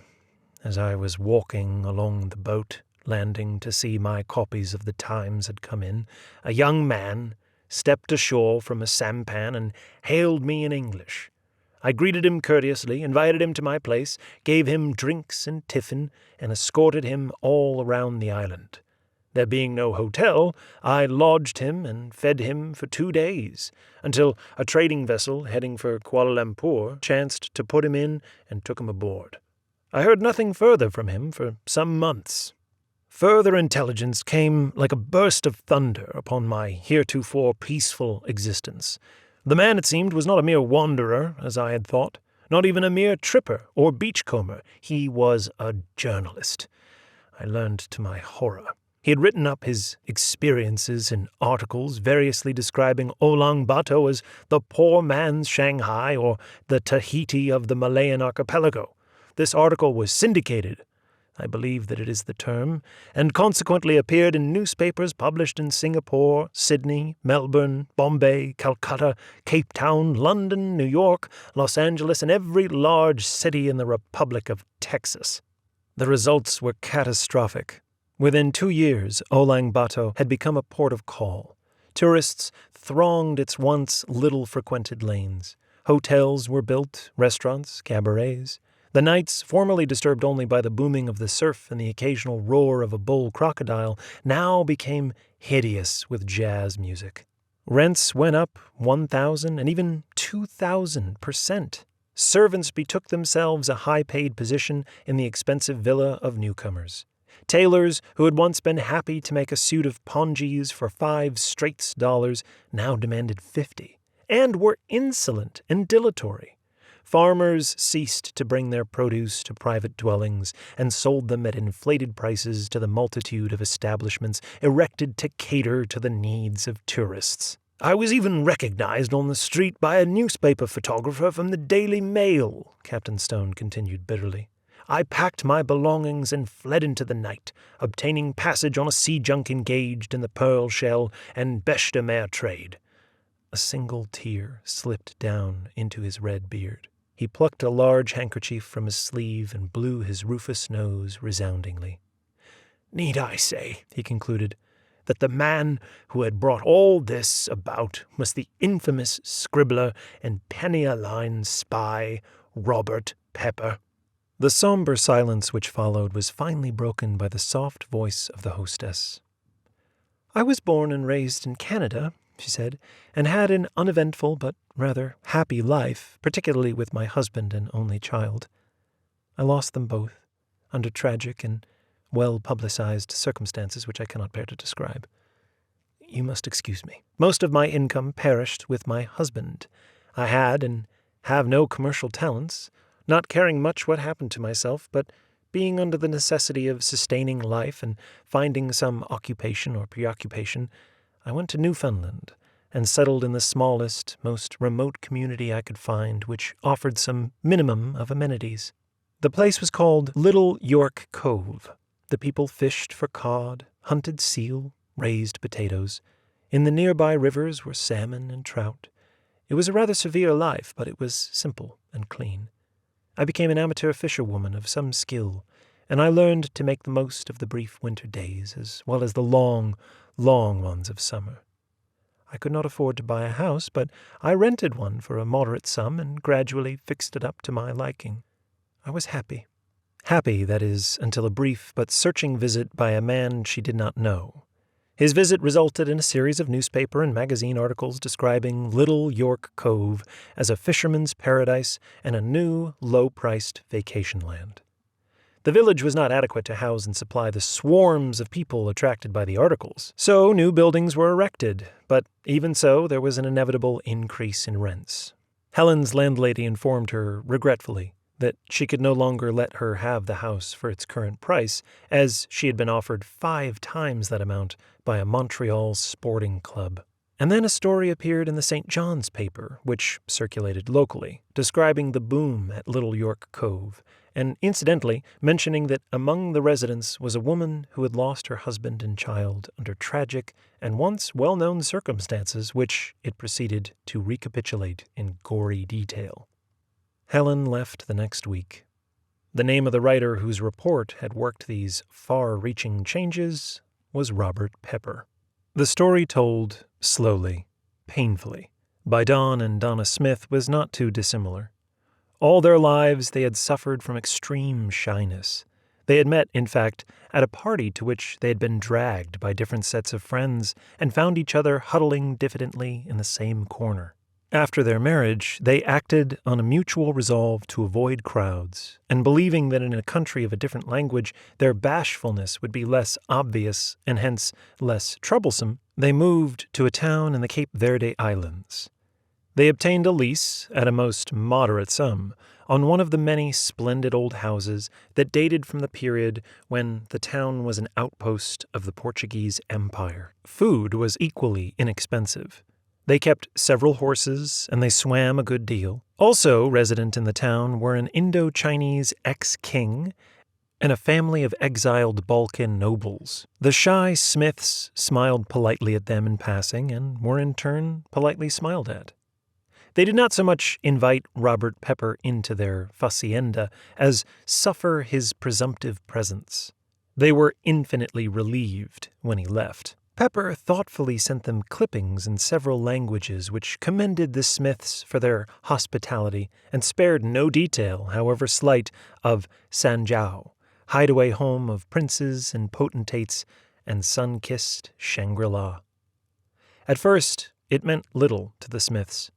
as I was walking along the boat, landing to see my copies of the Times had come in, a young man stepped ashore from a sampan and hailed me in English. I greeted him courteously, invited him to my place, gave him drinks and tiffin, and escorted him all around the island. There being no hotel, I lodged him and fed him for 2 days, until a trading vessel heading for Kuala Lumpur chanced to put him in and took him aboard. I heard nothing further from him for some months. Further intelligence came like a burst of thunder upon my heretofore peaceful existence. The man, it seemed, was not a mere wanderer, as I had thought, not even a mere tripper or beachcomber. He was a journalist. I learned to my horror. He had written up his experiences in articles variously describing Olang Bato as the poor man's Shanghai or the Tahiti of the Malayan archipelago. This article was syndicated, I believe that it is the term, and consequently appeared in newspapers published in Singapore, Sydney, Melbourne, Bombay, Calcutta, Cape Town, London, New York, Los Angeles, and every large city in the Republic of Texas. The results were catastrophic. Within 2 years, Olang Bato had become a port of call. Tourists thronged its once little-frequented lanes. Hotels were built, restaurants, cabarets. The nights, formerly disturbed only by the booming of the surf and the occasional roar of a bull crocodile, now became hideous with jazz music. Rents went up 1,000 and even 2,000%. Servants betook themselves a high-paid position in the expensive villa of newcomers. Tailors, who had once been happy to make a suit of pongees for 5 straight dollars, now demanded 50, and were insolent and dilatory. Farmers ceased to bring their produce to private dwellings and sold them at inflated prices to the multitude of establishments erected to cater to the needs of tourists. I was even recognized on the street by a newspaper photographer from the Daily Mail, Captain Stone continued bitterly. I packed my belongings and fled into the night, obtaining passage on a sea junk engaged in the pearl shell and bêche de mer trade. A single tear slipped down into his red beard. He plucked a large handkerchief from his sleeve and blew his rufous nose resoundingly. Need I say, he concluded, that the man who had brought all this about was the infamous scribbler and penny-a-line spy, Robert Pepper? The somber silence which followed was finally broken by the soft voice of the hostess. I was born and raised in Canada, she said, and had an uneventful but rather happy life, particularly with my husband and only child. I lost them both, under tragic and well-publicized circumstances which I cannot bear to describe. You must excuse me. Most of my income perished with my husband. I had and have no commercial talents, not caring much what happened to myself, but being under the necessity of sustaining life and finding some occupation or preoccupation, I went to Newfoundland and settled in the smallest, most remote community I could find, which offered some minimum of amenities. The place was called Little York Cove. The people fished for cod, hunted seal, raised potatoes. In the nearby rivers were salmon and trout. It was a rather severe life, but it was simple and clean. I became an amateur fisherwoman of some skill, and I learned to make the most of the brief winter days as well as the long, long ones of summer. I could not afford to buy a house, but I rented one for a moderate sum and gradually fixed it up to my liking. I was happy. Happy, that is, until a brief but searching visit by a man she did not know. His visit resulted in a series of newspaper and magazine articles describing Little York Cove as a fisherman's paradise and a new, low-priced vacation land. The village was not adequate to house and supply the swarms of people attracted by the articles, so new buildings were erected, but even so, there was an inevitable increase in rents. Helen's landlady informed her, regretfully, that she could no longer let her have the house for its current price, as she had been offered 5 times that amount by a Montreal sporting club. And then a story appeared in the St. John's paper, which circulated locally, describing the boom at Little York Cove, and incidentally mentioning that among the residents was a woman who had lost her husband and child under tragic and once well-known circumstances, which it proceeded to recapitulate in gory detail. Helen left the next week. The name of the writer whose report had worked these far-reaching changes was Robert Pepper. The story told slowly, painfully, by Don and Donna Smith was not too dissimilar. All their lives they had suffered from extreme shyness. They had met, in fact, at a party to which they had been dragged by different sets of friends and found each other huddling diffidently in the same corner. After their marriage, they acted on a mutual resolve to avoid crowds, and believing that in a country of a different language their bashfulness would be less obvious and hence less troublesome, they moved to a town in the Cape Verde Islands. They obtained a lease, at a most moderate sum, on one of the many splendid old houses that dated from the period when the town was an outpost of the Portuguese Empire. Food was equally inexpensive. They kept several horses, and they swam a good deal. Also resident in the town were an Indo-Chinese ex-king and a family of exiled Balkan nobles. The shy Smiths smiled politely at them in passing and were in turn politely smiled at. They did not so much invite Robert Pepper into their facienda as suffer his presumptive presence. They were infinitely relieved when he left. Pepper thoughtfully sent them clippings in several languages which commended the Smiths for their hospitality and spared no detail, however slight, of Sanjiao, hideaway home of princes and potentates, and sun-kissed Shangri-La. At first, it meant little to the Smiths.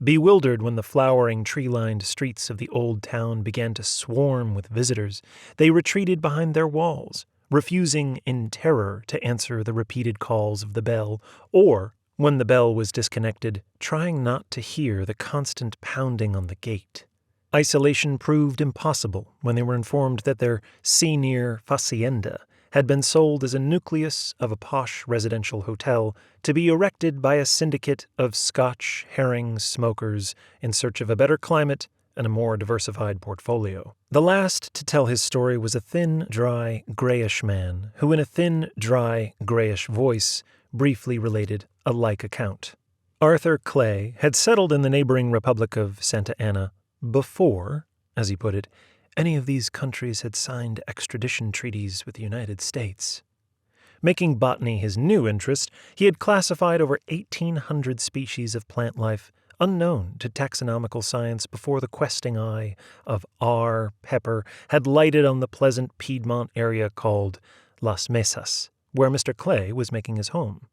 Bewildered when the flowering, tree-lined streets of the old town began to swarm with visitors, they retreated behind their walls, refusing in terror to answer the repeated calls of the bell, or, when the bell was disconnected, trying not to hear the constant pounding on the gate. Isolation proved impossible when they were informed that their senior facienda had been sold as a nucleus of a posh residential hotel to be erected by a syndicate of Scotch herring smokers in search of a better climate and a more diversified portfolio. The last to tell his story was a thin, dry, grayish man who in a thin, dry, grayish voice briefly related a like account. Arthur Clay had settled in the neighboring Republic of Santa Ana before, as he put it, any of these countries had signed extradition treaties with the United States. Making botany his new interest, he had classified over 1,800 species of plant life unknown to taxonomical science before the questing eye of R. Pepper had lighted on the pleasant Piedmont area called Las Mesas, where Mr. Clay was making his home.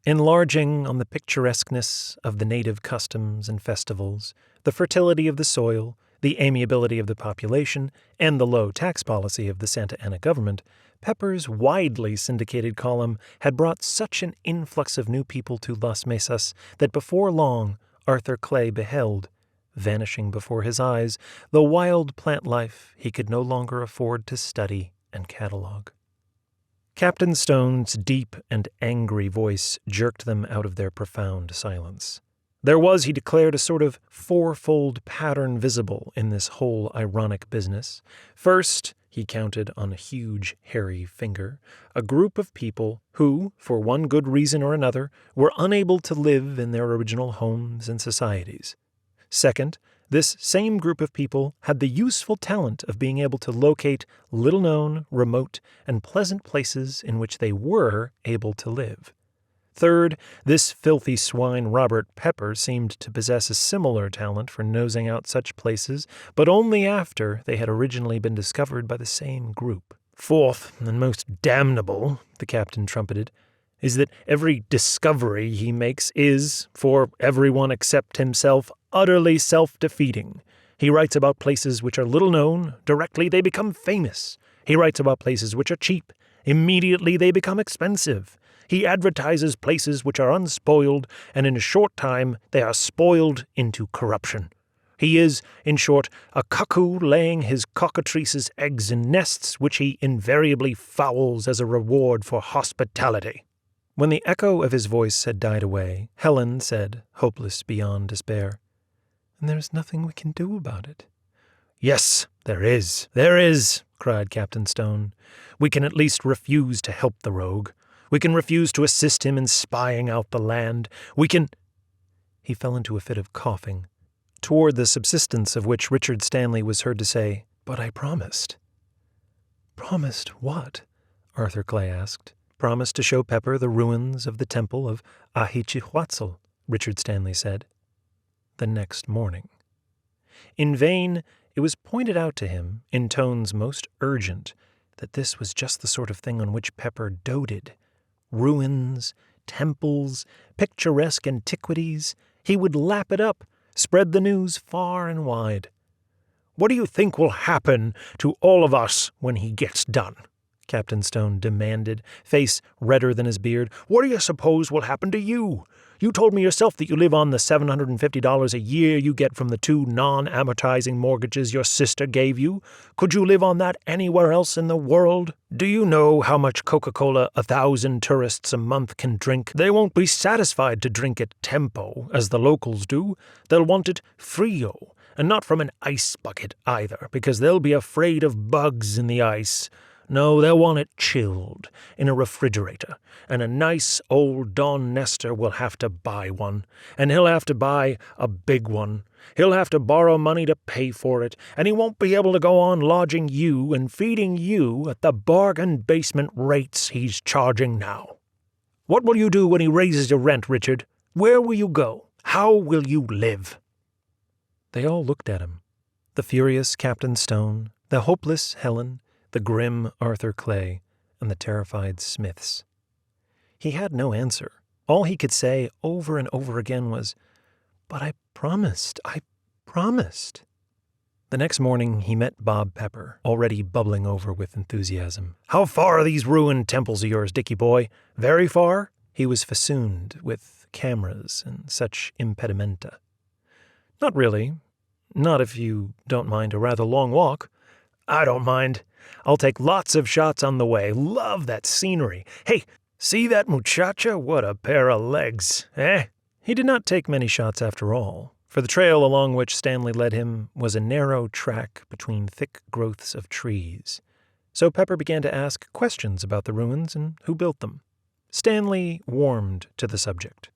Enlarging on the picturesqueness of the native customs and festivals, the fertility of the soil, the amiability of the population, and the low tax policy of the Santa Ana government, Pepper's widely syndicated column had brought such an influx of new people to Las Mesas that before long Arthur Clay beheld, vanishing before his eyes, the wild plant life he could no longer afford to study and catalog. Captain Stone's deep and angry voice jerked them out of their profound silence. There was, he declared, a sort of fourfold pattern visible in this whole ironic business. First, he counted on a huge, hairy finger, a group of people who, for one good reason or another, were unable to live in their original homes and societies. Second, This same group of people had the useful talent of being able to locate little-known, remote, and pleasant places in which they were able to live. Third, this filthy swine Robert Pepper seemed to possess a similar talent for nosing out such places, but only after they had originally been discovered by the same group. Fourth, and most damnable, the captain trumpeted, is that every discovery he makes is, for everyone except himself, utterly self-defeating. He writes about places which are little known. Directly they become famous. He writes about places which are cheap. Immediately they become expensive. He advertises places which are unspoiled, and in a short time they are spoiled into corruption. He is, in short, a cuckoo laying his cockatrice's eggs in nests which he invariably fouls as a reward for hospitality. When the echo of his voice had died away, Helen said, hopeless beyond despair, "And there is nothing we can do about it." "Yes, there is, cried Captain Stone. "We can at least refuse to help the rogue. We can refuse to assist him in spying out the land. We can—" He fell into a fit of coughing, toward the subsistence of which Richard Stanley was heard to say, "But I promised." "Promised what?" Arthur Clay asked. "Promised to show Pepper the ruins of the temple of Ahichihuatzal," Richard Stanley said. The next morning. In vain, it was pointed out to him, in tones most urgent, that this was just the sort of thing on which Pepper doted. Ruins, temples, picturesque antiquities. He would lap it up, spread the news far and wide. "What do you think will happen to all of us when he gets done?" Captain Stone demanded, face redder than his beard. "What do you suppose will happen to you? You told me yourself that you live on the $750 a year you get from the 2 non-amortizing mortgages your sister gave you. Could you live on that anywhere else in the world? Do you know how much Coca-Cola 1,000 tourists a month can drink? They won't be satisfied to drink it tempo, as the locals do. They'll want it frio, and not from an ice bucket either, because they'll be afraid of bugs in the ice. No, they'll want it chilled, in a refrigerator, and a nice old Don Nestor will have to buy one, and he'll have to buy a big one. He'll have to borrow money to pay for it, and he won't be able to go on lodging you and feeding you at the bargain basement rates he's charging now. What will you do when he raises your rent, Richard? Where will you go? How will you live?" They all looked at him. The furious Captain Stone, the hopeless Helen, the grim Arthur Clay, and the terrified Smiths. He had no answer. All he could say over and over again was, "But I promised. The next morning he met Bob Pepper, already bubbling over with enthusiasm. "How far are these ruined temples of yours, Dickie boy? Very far?" He was festooned with cameras and such impedimenta. "Not really. Not if you don't mind a rather long walk." "I don't mind. I'll take lots of shots on the way. Love that scenery. Hey, see that muchacha? What a pair of legs, eh?" He did not take many shots after all, for the trail along which Stanley led him was a narrow track between thick growths of trees. So Pepper began to ask questions about the ruins and who built them. Stanley warmed to the subject.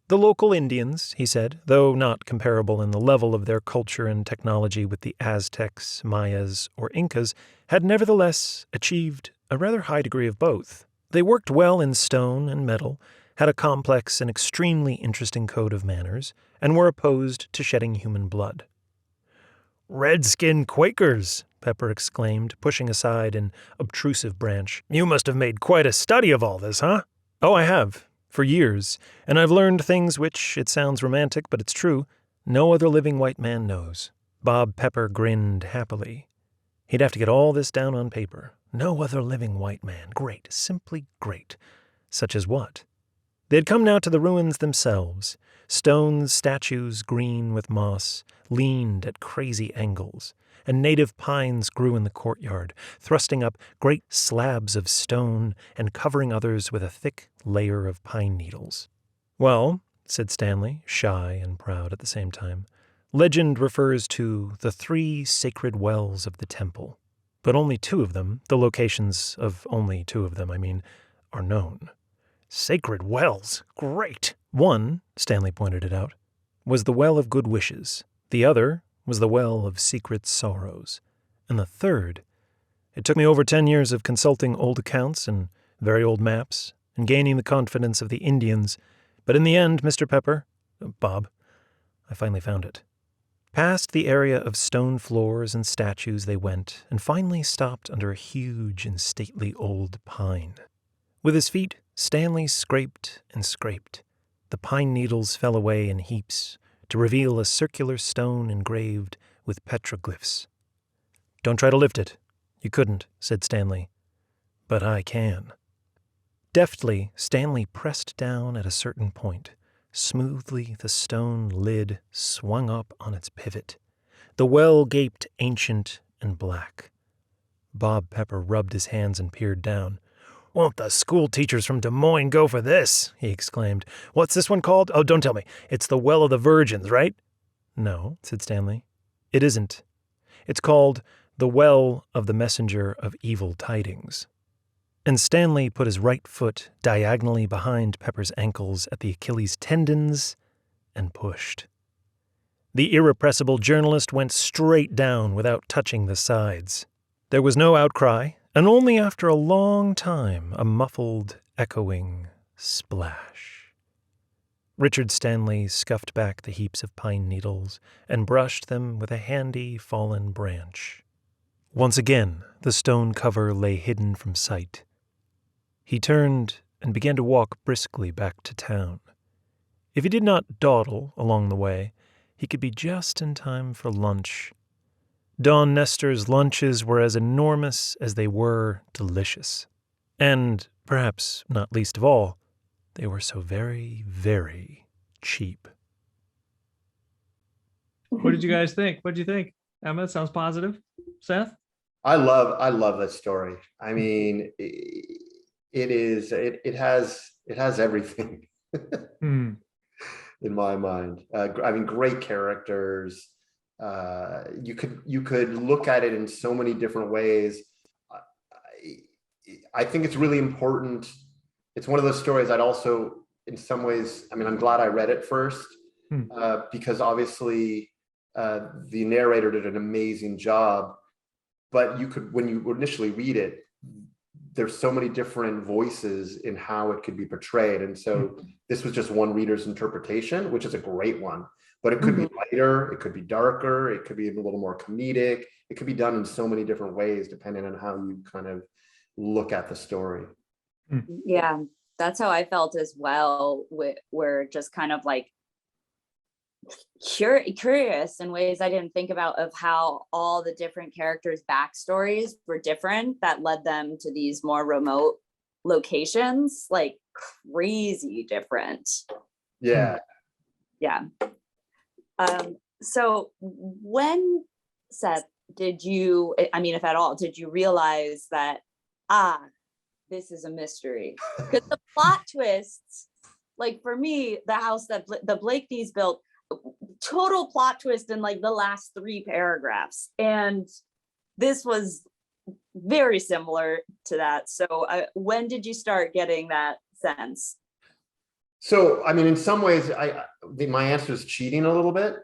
The local Indians, he said, though not comparable in the level of their culture and technology with the Aztecs, Mayas, or Incas, had nevertheless achieved a rather high degree of both. They worked well in stone and metal, had a complex and extremely interesting code of manners, and were opposed to shedding human blood. "Redskin Quakers!" Pepper exclaimed, pushing aside an obtrusive branch. "You must have made quite a study of all this, huh?" "Oh, I have. For years, and I've learned things which, it sounds romantic, but it's true, no other living white man knows." Bob Pepper grinned happily. He'd have to get all this down on paper. No other living white man. Great, simply great. Such as what? They had come now to the ruins themselves. Stone statues green with moss leaned at crazy angles, and native pines grew in the courtyard, thrusting up great slabs of stone and covering others with a thick layer of pine needles. "Well," said Stanley, shy and proud at the same time, "legend refers to the 3 sacred wells of the temple. But only 2 of them, the locations of only 2 of them, are known." "Sacred wells? Great!" "One," Stanley pointed it out, "was the Well of Good Wishes. The other was the well of secret sorrows. And the third, it took me over 10 years of consulting old accounts and very old maps and gaining the confidence of the Indians. But in the end, Mr. Pepper, Bob, I finally found it. Past the area of stone floors and statues they went, and finally stopped under a huge and stately old pine. With his feet, Stanley scraped and scraped. The pine needles fell away in heaps to reveal a circular stone engraved with petroglyphs. "Don't try to lift it. You couldn't," said Stanley. "But I can." Deftly, Stanley pressed down at a certain point. Smoothly, the stone lid swung up on its pivot. The well gaped ancient and black. Bob Pepper rubbed his hands and peered down. "Won't the school teachers from Des Moines go for this?" he exclaimed. "What's this one called? Oh, don't tell me. It's the Well of the Virgins, right?" "No," said Stanley. "It isn't. It's called the Well of the Messenger of Evil Tidings." And Stanley put his right foot diagonally behind Pepper's ankles at the Achilles tendons and pushed. The irrepressible journalist went straight down without touching the sides. There was no outcry, and only after a long time a muffled, echoing splash. Richard Stanley scuffed back the heaps of pine needles and brushed them with a handy fallen branch. Once again, the stone cover lay hidden from sight. He turned and began to walk briskly back to town. If he did not dawdle along the way, he could be just in time for lunch. Dawn Nestor's lunches were as enormous as they were delicious. And, perhaps not least of all, they were so very, very cheap. What did you guys think? What did you think? Emma, that sounds positive. Seth? I love that story. I mean, it has everything in my mind. I mean, great characters. You could look at it in so many different ways. I think it's really important. It's one of those stories I'd also, in some ways, I mean, I'm glad I read it first, because obviously the narrator did an amazing job. But when you initially read it, there's so many different voices in how it could be portrayed. And so this was just one reader's interpretation, which is a great one. But it could be lighter, it could be darker, it could be a little more comedic. It could be done in so many different ways, depending on how you kind of look at the story. Yeah, that's how I felt as well. We're just kind of like curious in ways I didn't think about, of how all the different characters' backstories were different that led them to these more remote locations, like crazy different. Yeah. Yeah. So when, Seth, did you, I mean, if at all, did you realize that, this is a mystery? Because the plot twists, like for me, the house that the Blakeneys built, total plot twist in like the last 3 paragraphs. And this was very similar to that. So when did you start getting that sense? So, I mean, in some ways, my answer is cheating a little bit,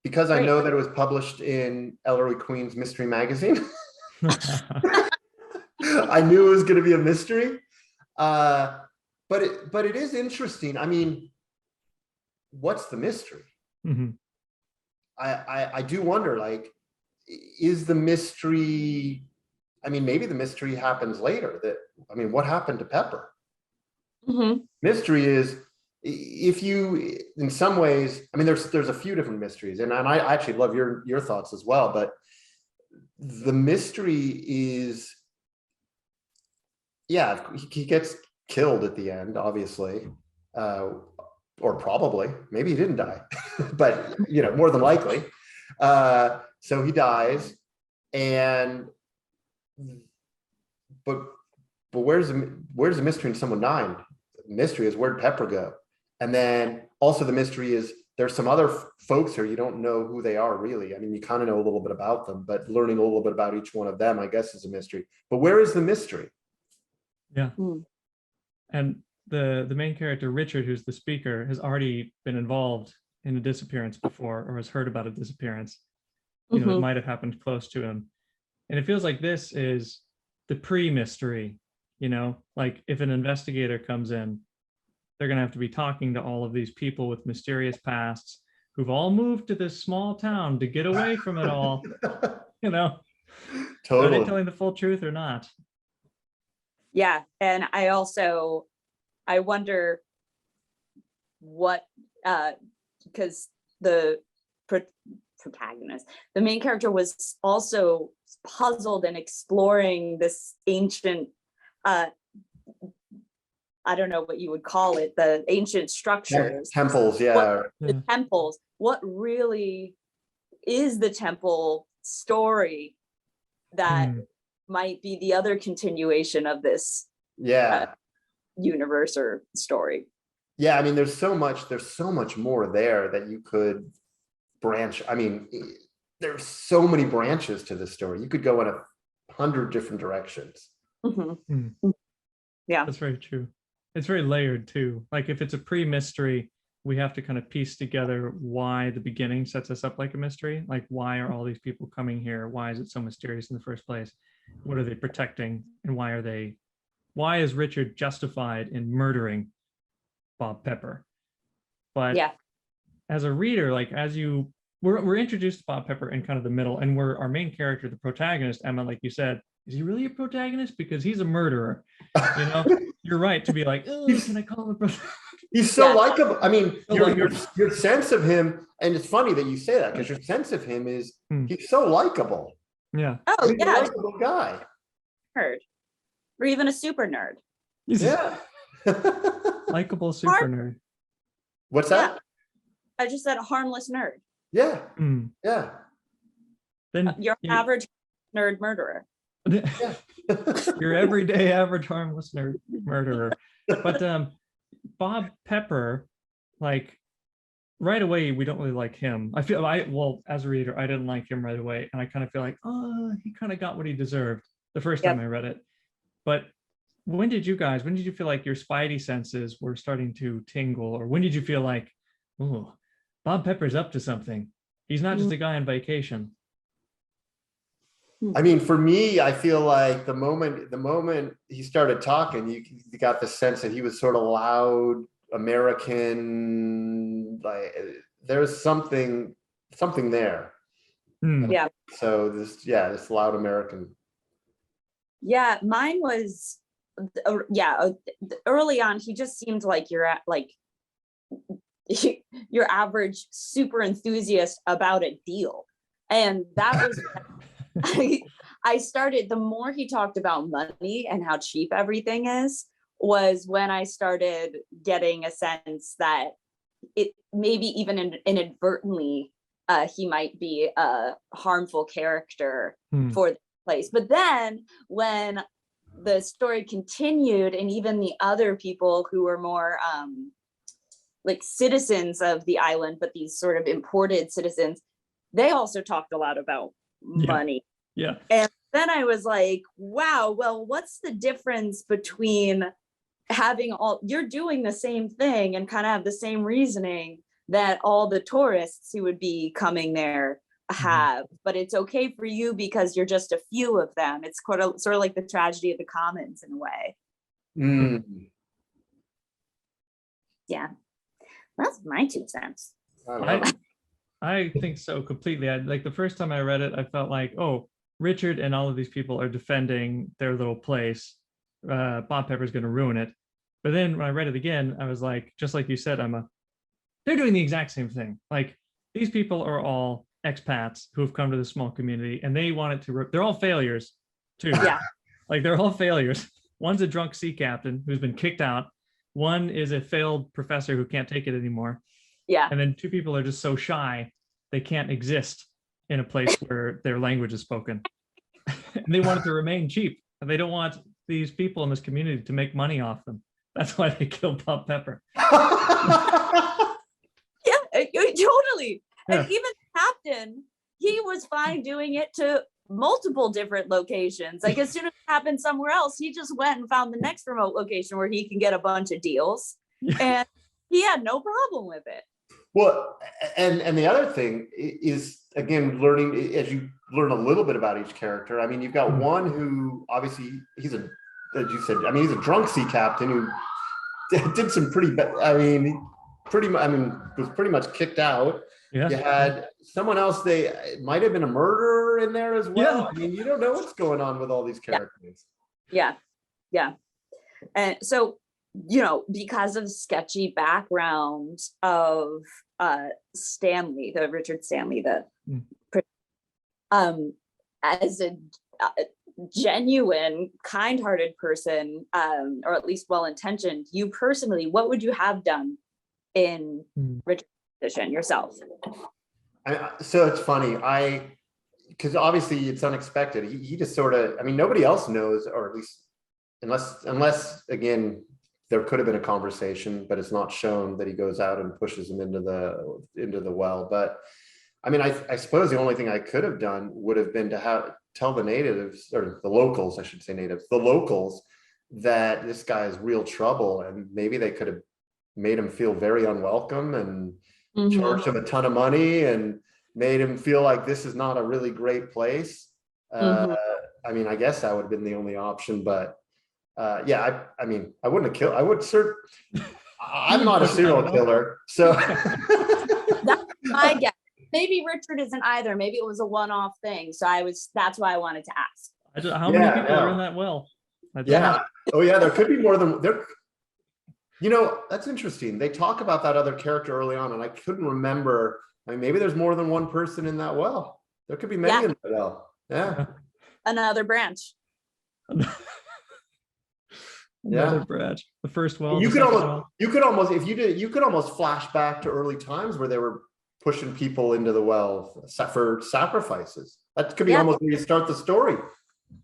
because I know that it was published in Ellery Queen's mystery magazine. I knew it was going to be a mystery, but it is interesting. I mean, what's the mystery? I do wonder, like, is the mystery? I mean, maybe the mystery happens later. What happened to Pepper? Mystery is, if you, in some ways, I mean, there's a few different mysteries, and I actually love your thoughts as well. But the mystery is, yeah, he gets killed at the end, obviously, or probably, maybe he didn't die, but more than likely. So he dies, but where's the mystery in someone dying? The mystery is, where'd Pepper go? And then also the mystery is, there's some other folks here, you don't know who they are really. I mean, you kind of know a little bit about them, but learning a little bit about each one of them, I guess, is a mystery. But where is the mystery? Yeah. And the main character, Richard, who's the speaker, has already been involved in a disappearance before, or has heard about a disappearance. you know, it might have happened close to him. And it feels like this is the pre-mystery, you know, like if an investigator comes in, they're going to have to be talking to all of these people with mysterious pasts who've all moved to this small town to get away from it all, you know. Totally. Are they telling the full truth or not? Yeah. And I wonder what, because the protagonist, the main character, was also puzzled and exploring this ancient, I don't know what you would call it, the ancient structures. Temples, yeah. The temples. What really is the temple story that might be the other continuation of this universe or story? Yeah, I mean, there's so much more there that you could branch. I mean, there's so many branches to this story. You could go in 100 different directions. Yeah, that's very true. It's very layered too. Like if it's a pre-mystery, we have to kind of piece together why the beginning sets us up like a mystery. Like, why are all these people coming here? Why is it so mysterious in the first place? What are they protecting? And why is Richard justified in murdering Bob Pepper? But as a reader, like we're introduced to Bob Pepper in kind of the middle, and our main character, the protagonist, Emma, like you said, is he really a protagonist? Because he's a murderer. You know, you're right to be like, oh, can I call him a protagonist? He's so likable. I mean, your sense of him, and it's funny that you say that, because your sense of him is he's so likable. Yeah. Oh, he's a likable guy. Nerd. Or even a super nerd. Yeah. Likable super nerd. What's that? I just said a harmless nerd. Yeah. Yeah. Then your average nerd murderer. Yeah. Your everyday average harmless nerd murderer. But Bob Pepper, like right away, we don't really like him. I feel as a reader, I didn't like him right away. And I kind of feel like, oh, he kind of got what he deserved the first time I read it. But when did you feel like your spidey senses were starting to tingle? Or when did you feel like, oh, Bob Pepper's up to something? He's not just a guy on vacation. I mean, for me, I feel like the moment he started talking, you got the sense that he was sort of loud, American. Like there's something there. Yeah. So this loud American. Yeah, mine was. Early on, he just seemed like your average super enthusiast about a deal, and that was. I started, the more he talked about money and how cheap everything is, was when I started getting a sense that it maybe even inadvertently he might be a harmful character for the place. But then when the story continued, and even the other people who were more like citizens of the island, but these sort of imported citizens, they also talked a lot about money. Yeah. And then I was like, wow, well, what's the difference between you're doing the same thing and kind of have the same reasoning that all the tourists who would be coming there have, but it's okay for you because you're just a few of them. It's sort of like the tragedy of the commons in a way. Yeah. That's my 2 cents. I think so completely. Like the first time I read it, I felt like, oh, Richard and all of these people are defending their little place. Bob Pepper's going to ruin it. But then when I read it again, I was like, just like you said, Emma, they're doing the exact same thing. Like these people are all expats who have come to this small community, and they want it to. They're all failures, too. Yeah. Like they're all failures. One's a drunk sea captain who's been kicked out. One is a failed professor who can't take it anymore. Yeah. And then 2 people are just so shy they can't exist in a place where their language is spoken. And they want it to remain cheap. And they don't want these people in this community to make money off them. That's why they killed Bob Pepper. Totally. Yeah. And even the captain, he was fine doing it to multiple different locations. Like as soon as it happened somewhere else, he just went and found the next remote location where he can get a bunch of deals. Yeah. And he had no problem with it. Well, and the other thing is, again, learning as you learn a little bit about each character. I mean, you've got one who obviously he's a, as you said, I mean, he's a drunk sea captain who did some pretty bad, was pretty much kicked out. Yeah. You had someone else, it might have been a murderer in there as well. Yeah. I mean, you don't know what's going on with all these characters. Yeah. And so, because of sketchy background of Stanley, the Richard Stanley, as a genuine, kind-hearted person, or at least well-intentioned, you personally, what would you have done in Richard's position yourself? So it's funny, because obviously it's unexpected. He just sort of, I mean, nobody else knows, or at least unless again, there could have been a conversation, but it's not shown that he goes out and pushes him into the well. But I mean, I suppose the only thing I could have done would have been to tell the natives, or the locals, I should say natives, the locals, that this guy is real trouble, and maybe they could have made him feel very unwelcome and charged him a ton of money and made him feel like this is not a really great place. I mean, I guess that would have been the only option, but yeah, I mean, I wouldn't have killed. I'm not a serial killer, so. That's my guess. Maybe Richard isn't either. Maybe it was a one-off thing. So that's why I wanted to ask. How many people are in that well? Yeah. Oh yeah, there could be more than there. That's interesting. They talk about that other character early on, and I couldn't remember. I mean, maybe there's more than one person in that well. There could be many in that well. Yeah. Another branch. Another branch. The first well. You could almost flash back to early times where they were pushing people into the well for sacrifices. That could be almost where you start the story.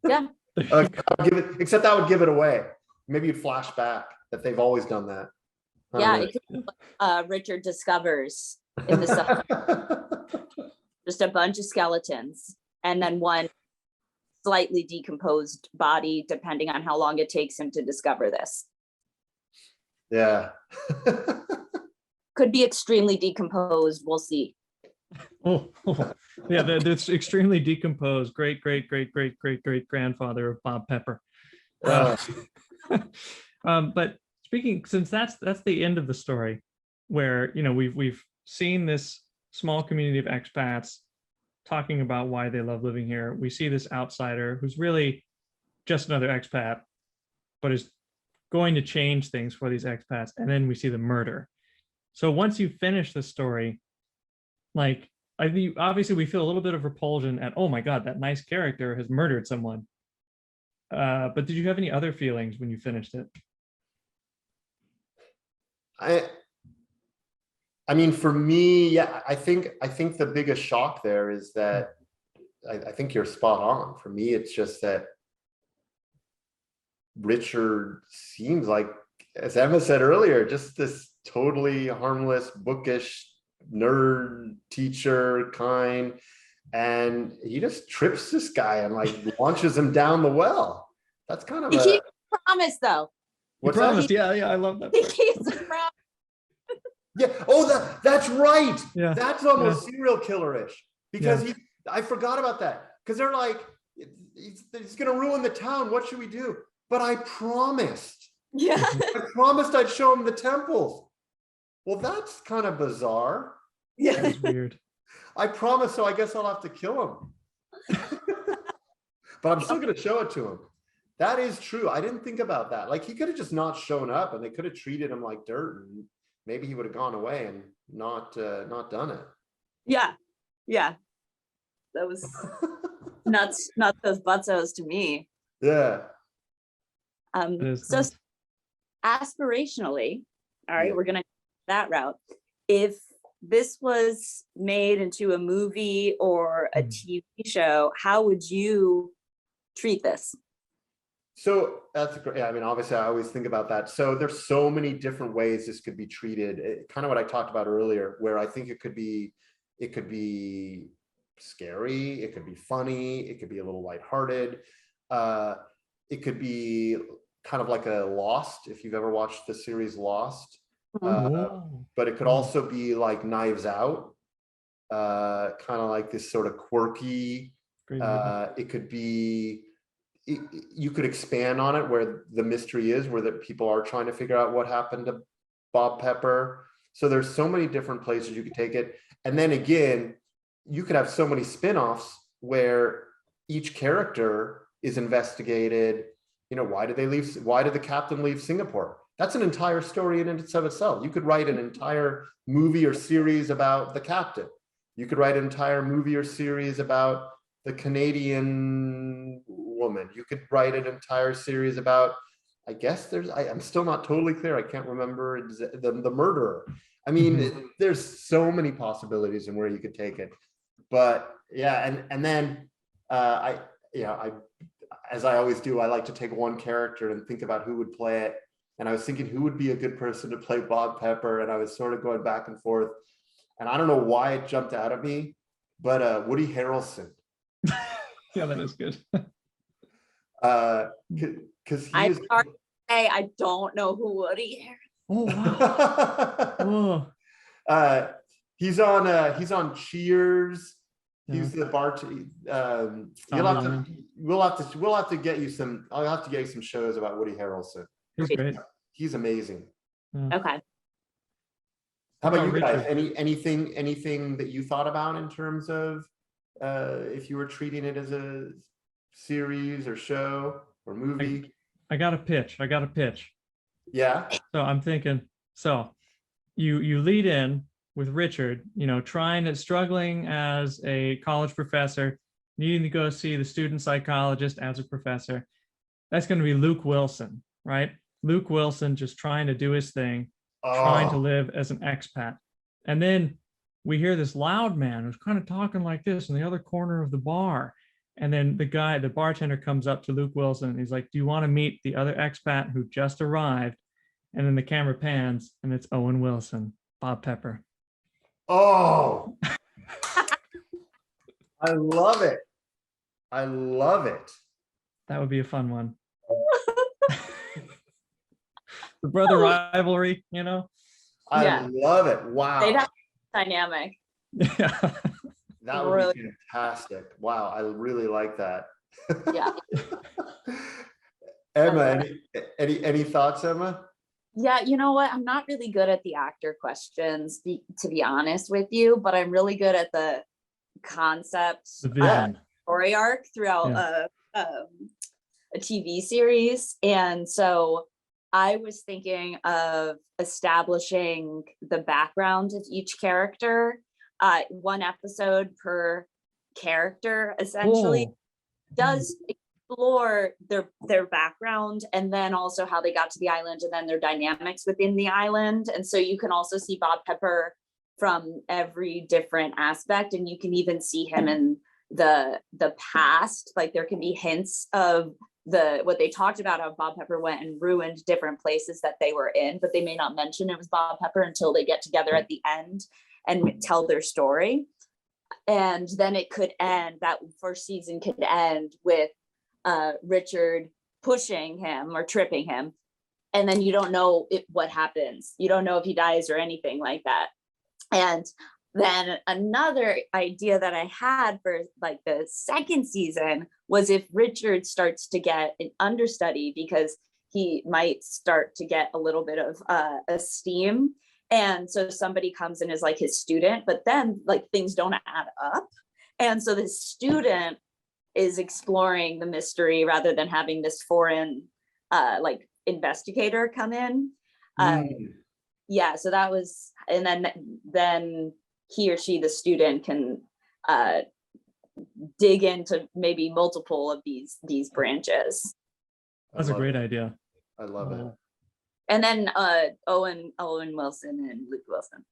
Yeah. Except that would give it away. Maybe you'd flash back that they've always done that. Yeah, it could be, Richard discovers in the just a bunch of skeletons, and then one slightly decomposed body, depending on how long it takes him to discover this. Yeah. Could be extremely decomposed. We'll see. Yeah, that's extremely decomposed. Great grandfather of Bob Pepper. But speaking, since that's the end of the story, where we've seen this small community of expats talking about why they love living here. We see this outsider who's really just another expat, but is going to change things for these expats, and then we see the murder. So once you finish the story, like, I think obviously we feel a little bit of repulsion at, oh my God, that nice character has murdered someone. But did you have any other feelings when you finished it? I mean, for me, yeah, I think the biggest shock there is that I think you're spot on. For me, it's just that Richard seems like, as Emma said earlier, just this totally harmless, bookish nerd teacher kind, and he just trips this guy and like launches him down the well. That's kind of he keeps a promise, though. What's that? Yeah, I love that. He keeps a promise. Yeah. Oh, that's right. Yeah. That's almost serial killer-ish, because I forgot about that, because they're like, he's gonna ruin the town. What should we do? But I promised. Yeah. I promised I'd show him the temples. Well, that's kind of bizarre. Yeah. That's weird. I promise, so I guess I'll have to kill him. But I'm still going to show it to him. That is true. I didn't think about that. Like, he could have just not shown up, and they could have treated him like dirt, and maybe he would have gone away and not done it. Yeah. That was nuts those butzos to me. Yeah. So aspirationally, all right, we're gonna that route. If this was made into a movie or a TV show, how would you treat this? So that's great. I mean, obviously, I always think about that. So there's so many different ways this could be treated. Kind of what I talked about earlier, where I think it could be scary, it could be funny, it could be a little lighthearted. It could be kind of like a Lost, if you've ever watched the series Lost, But it could also be like Knives Out, kind of like this sort of quirky. It could be, you could expand on it where the mystery is, where that people are trying to figure out what happened to Bob Pepper. So there's so many different places you could take it. And then again, you could have so many spin-offs where each character is investigated. You know, why did the captain leave Singapore? That's an entire story in and of itself. You could write an entire movie or series about the captain. You could write an entire movie or series about the Canadian woman. You could write an entire series about, I guess I'm still not totally clear. I can't remember the murderer. I mean, there's so many possibilities in where you could take it. But yeah, and then as I always do, I like to take one character and think about who would play it. And I was thinking who would be a good person to play Bob Pepper, and I was sort of going back and forth. And I don't know why it jumped out at me, but Woody Harrelson. Yeah, that is good. Because I don't know who Woody Harrelson. Oh wow. He's on Cheers. He's the we'll have to get you some. I'll have to get you some shows about Woody Harrelson. He's great. He's amazing. Okay. How about you guys? Anything that you thought about in terms of if you were treating it as a series or show or movie? I got a pitch. Yeah. So I'm thinking, so you lead in with Richard, struggling as a college professor, needing to go see the student psychologist as a professor. That's going to be Luke Wilson, right? Luke Wilson just trying to do his thing, trying to live as an expat. And then we hear this loud man who's kind of talking like this in the other corner of the bar. And then the bartender comes up to Luke Wilson and he's like, do you want to meet the other expat who just arrived? And then the camera pans and it's Owen Wilson, Bob Pepper. Oh, I love it. That would be a fun one. The brother rivalry, I love it. Wow. They'd have dynamic. Yeah. That would be fantastic. Wow, I really like that. Yeah. Emma, any thoughts, Emma? Yeah, you know what? I'm not really good at the actor questions, to be honest with you, but I'm really good at the concept story arc throughout a TV series. And so I was thinking of establishing the background of each character, one episode per character, essentially. Does explore their background and then also how they got to the island and then their dynamics within the island. And so you can also see Bob Pepper from every different aspect, and you can even see him in the past. Like there can be hints of what they talked about, how Bob Pepper went and ruined different places that they were in, but they may not mention it was Bob Pepper until they get together at the end and tell their story. And then it could end, that first season could end with Richard pushing him or tripping him, and then you don't know what happens. You don't know if he dies or anything like that. And then another idea that I had for like the second season was if Richard starts to get an understudy, because he might start to get a little bit of esteem. And so somebody comes in as like his student, but then like things don't add up. And so the student is exploring the mystery rather than having this foreign like investigator come in. Yeah, so that was, and then he or she, the student, can dig into maybe multiple of these branches. That's a great idea. I love it. And then Owen Wilson and Luke Wilson.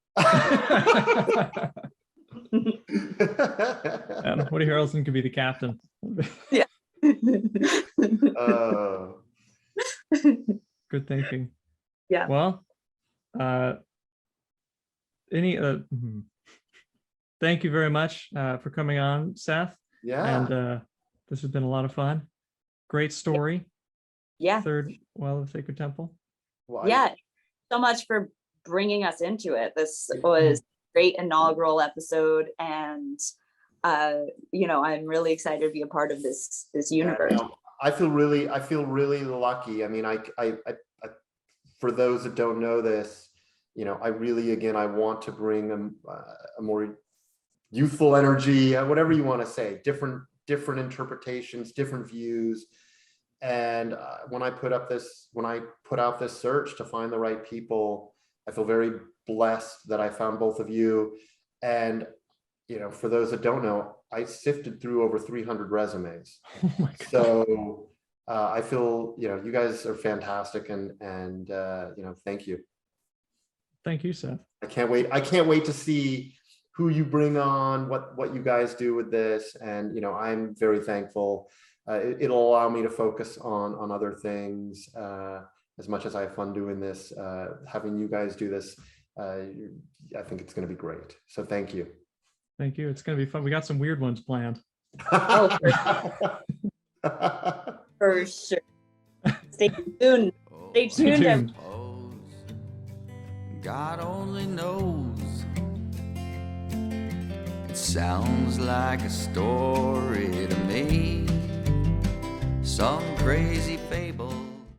And Woody Harrelson could be the captain. Yeah. Good thinking. Yeah. Well, thank you very much for coming on, Seth. Yeah. And this has been a lot of fun. Great story. Yeah. Third Well of Sacred Temple. Well, yeah. So much for bringing us into it. This was a great inaugural episode, and I'm really excited to be a part of this universe. Yeah, no, I feel really lucky. I mean, I for those that don't know this, I really, again, I want to bring a more youthful energy, whatever you want to say, different interpretations, different views. And when I put out this search to find the right people, I feel very blessed that I found both of you. And for those that don't know, I sifted through over 300 resumes. Oh my God. So I feel you guys are fantastic, and thank you. Thank you, Seth. I can't wait to see who you bring on, what you guys do with this, and I'm very thankful. It'll allow me to focus on other things. As much as I have fun doing this, having you guys do this, I think it's going to be great. So thank you. Thank you. It's going to be fun. We got some weird ones planned. Oh, for sure. Stay tuned. Stay tuned. God only knows. It sounds like a story to me, some crazy fable.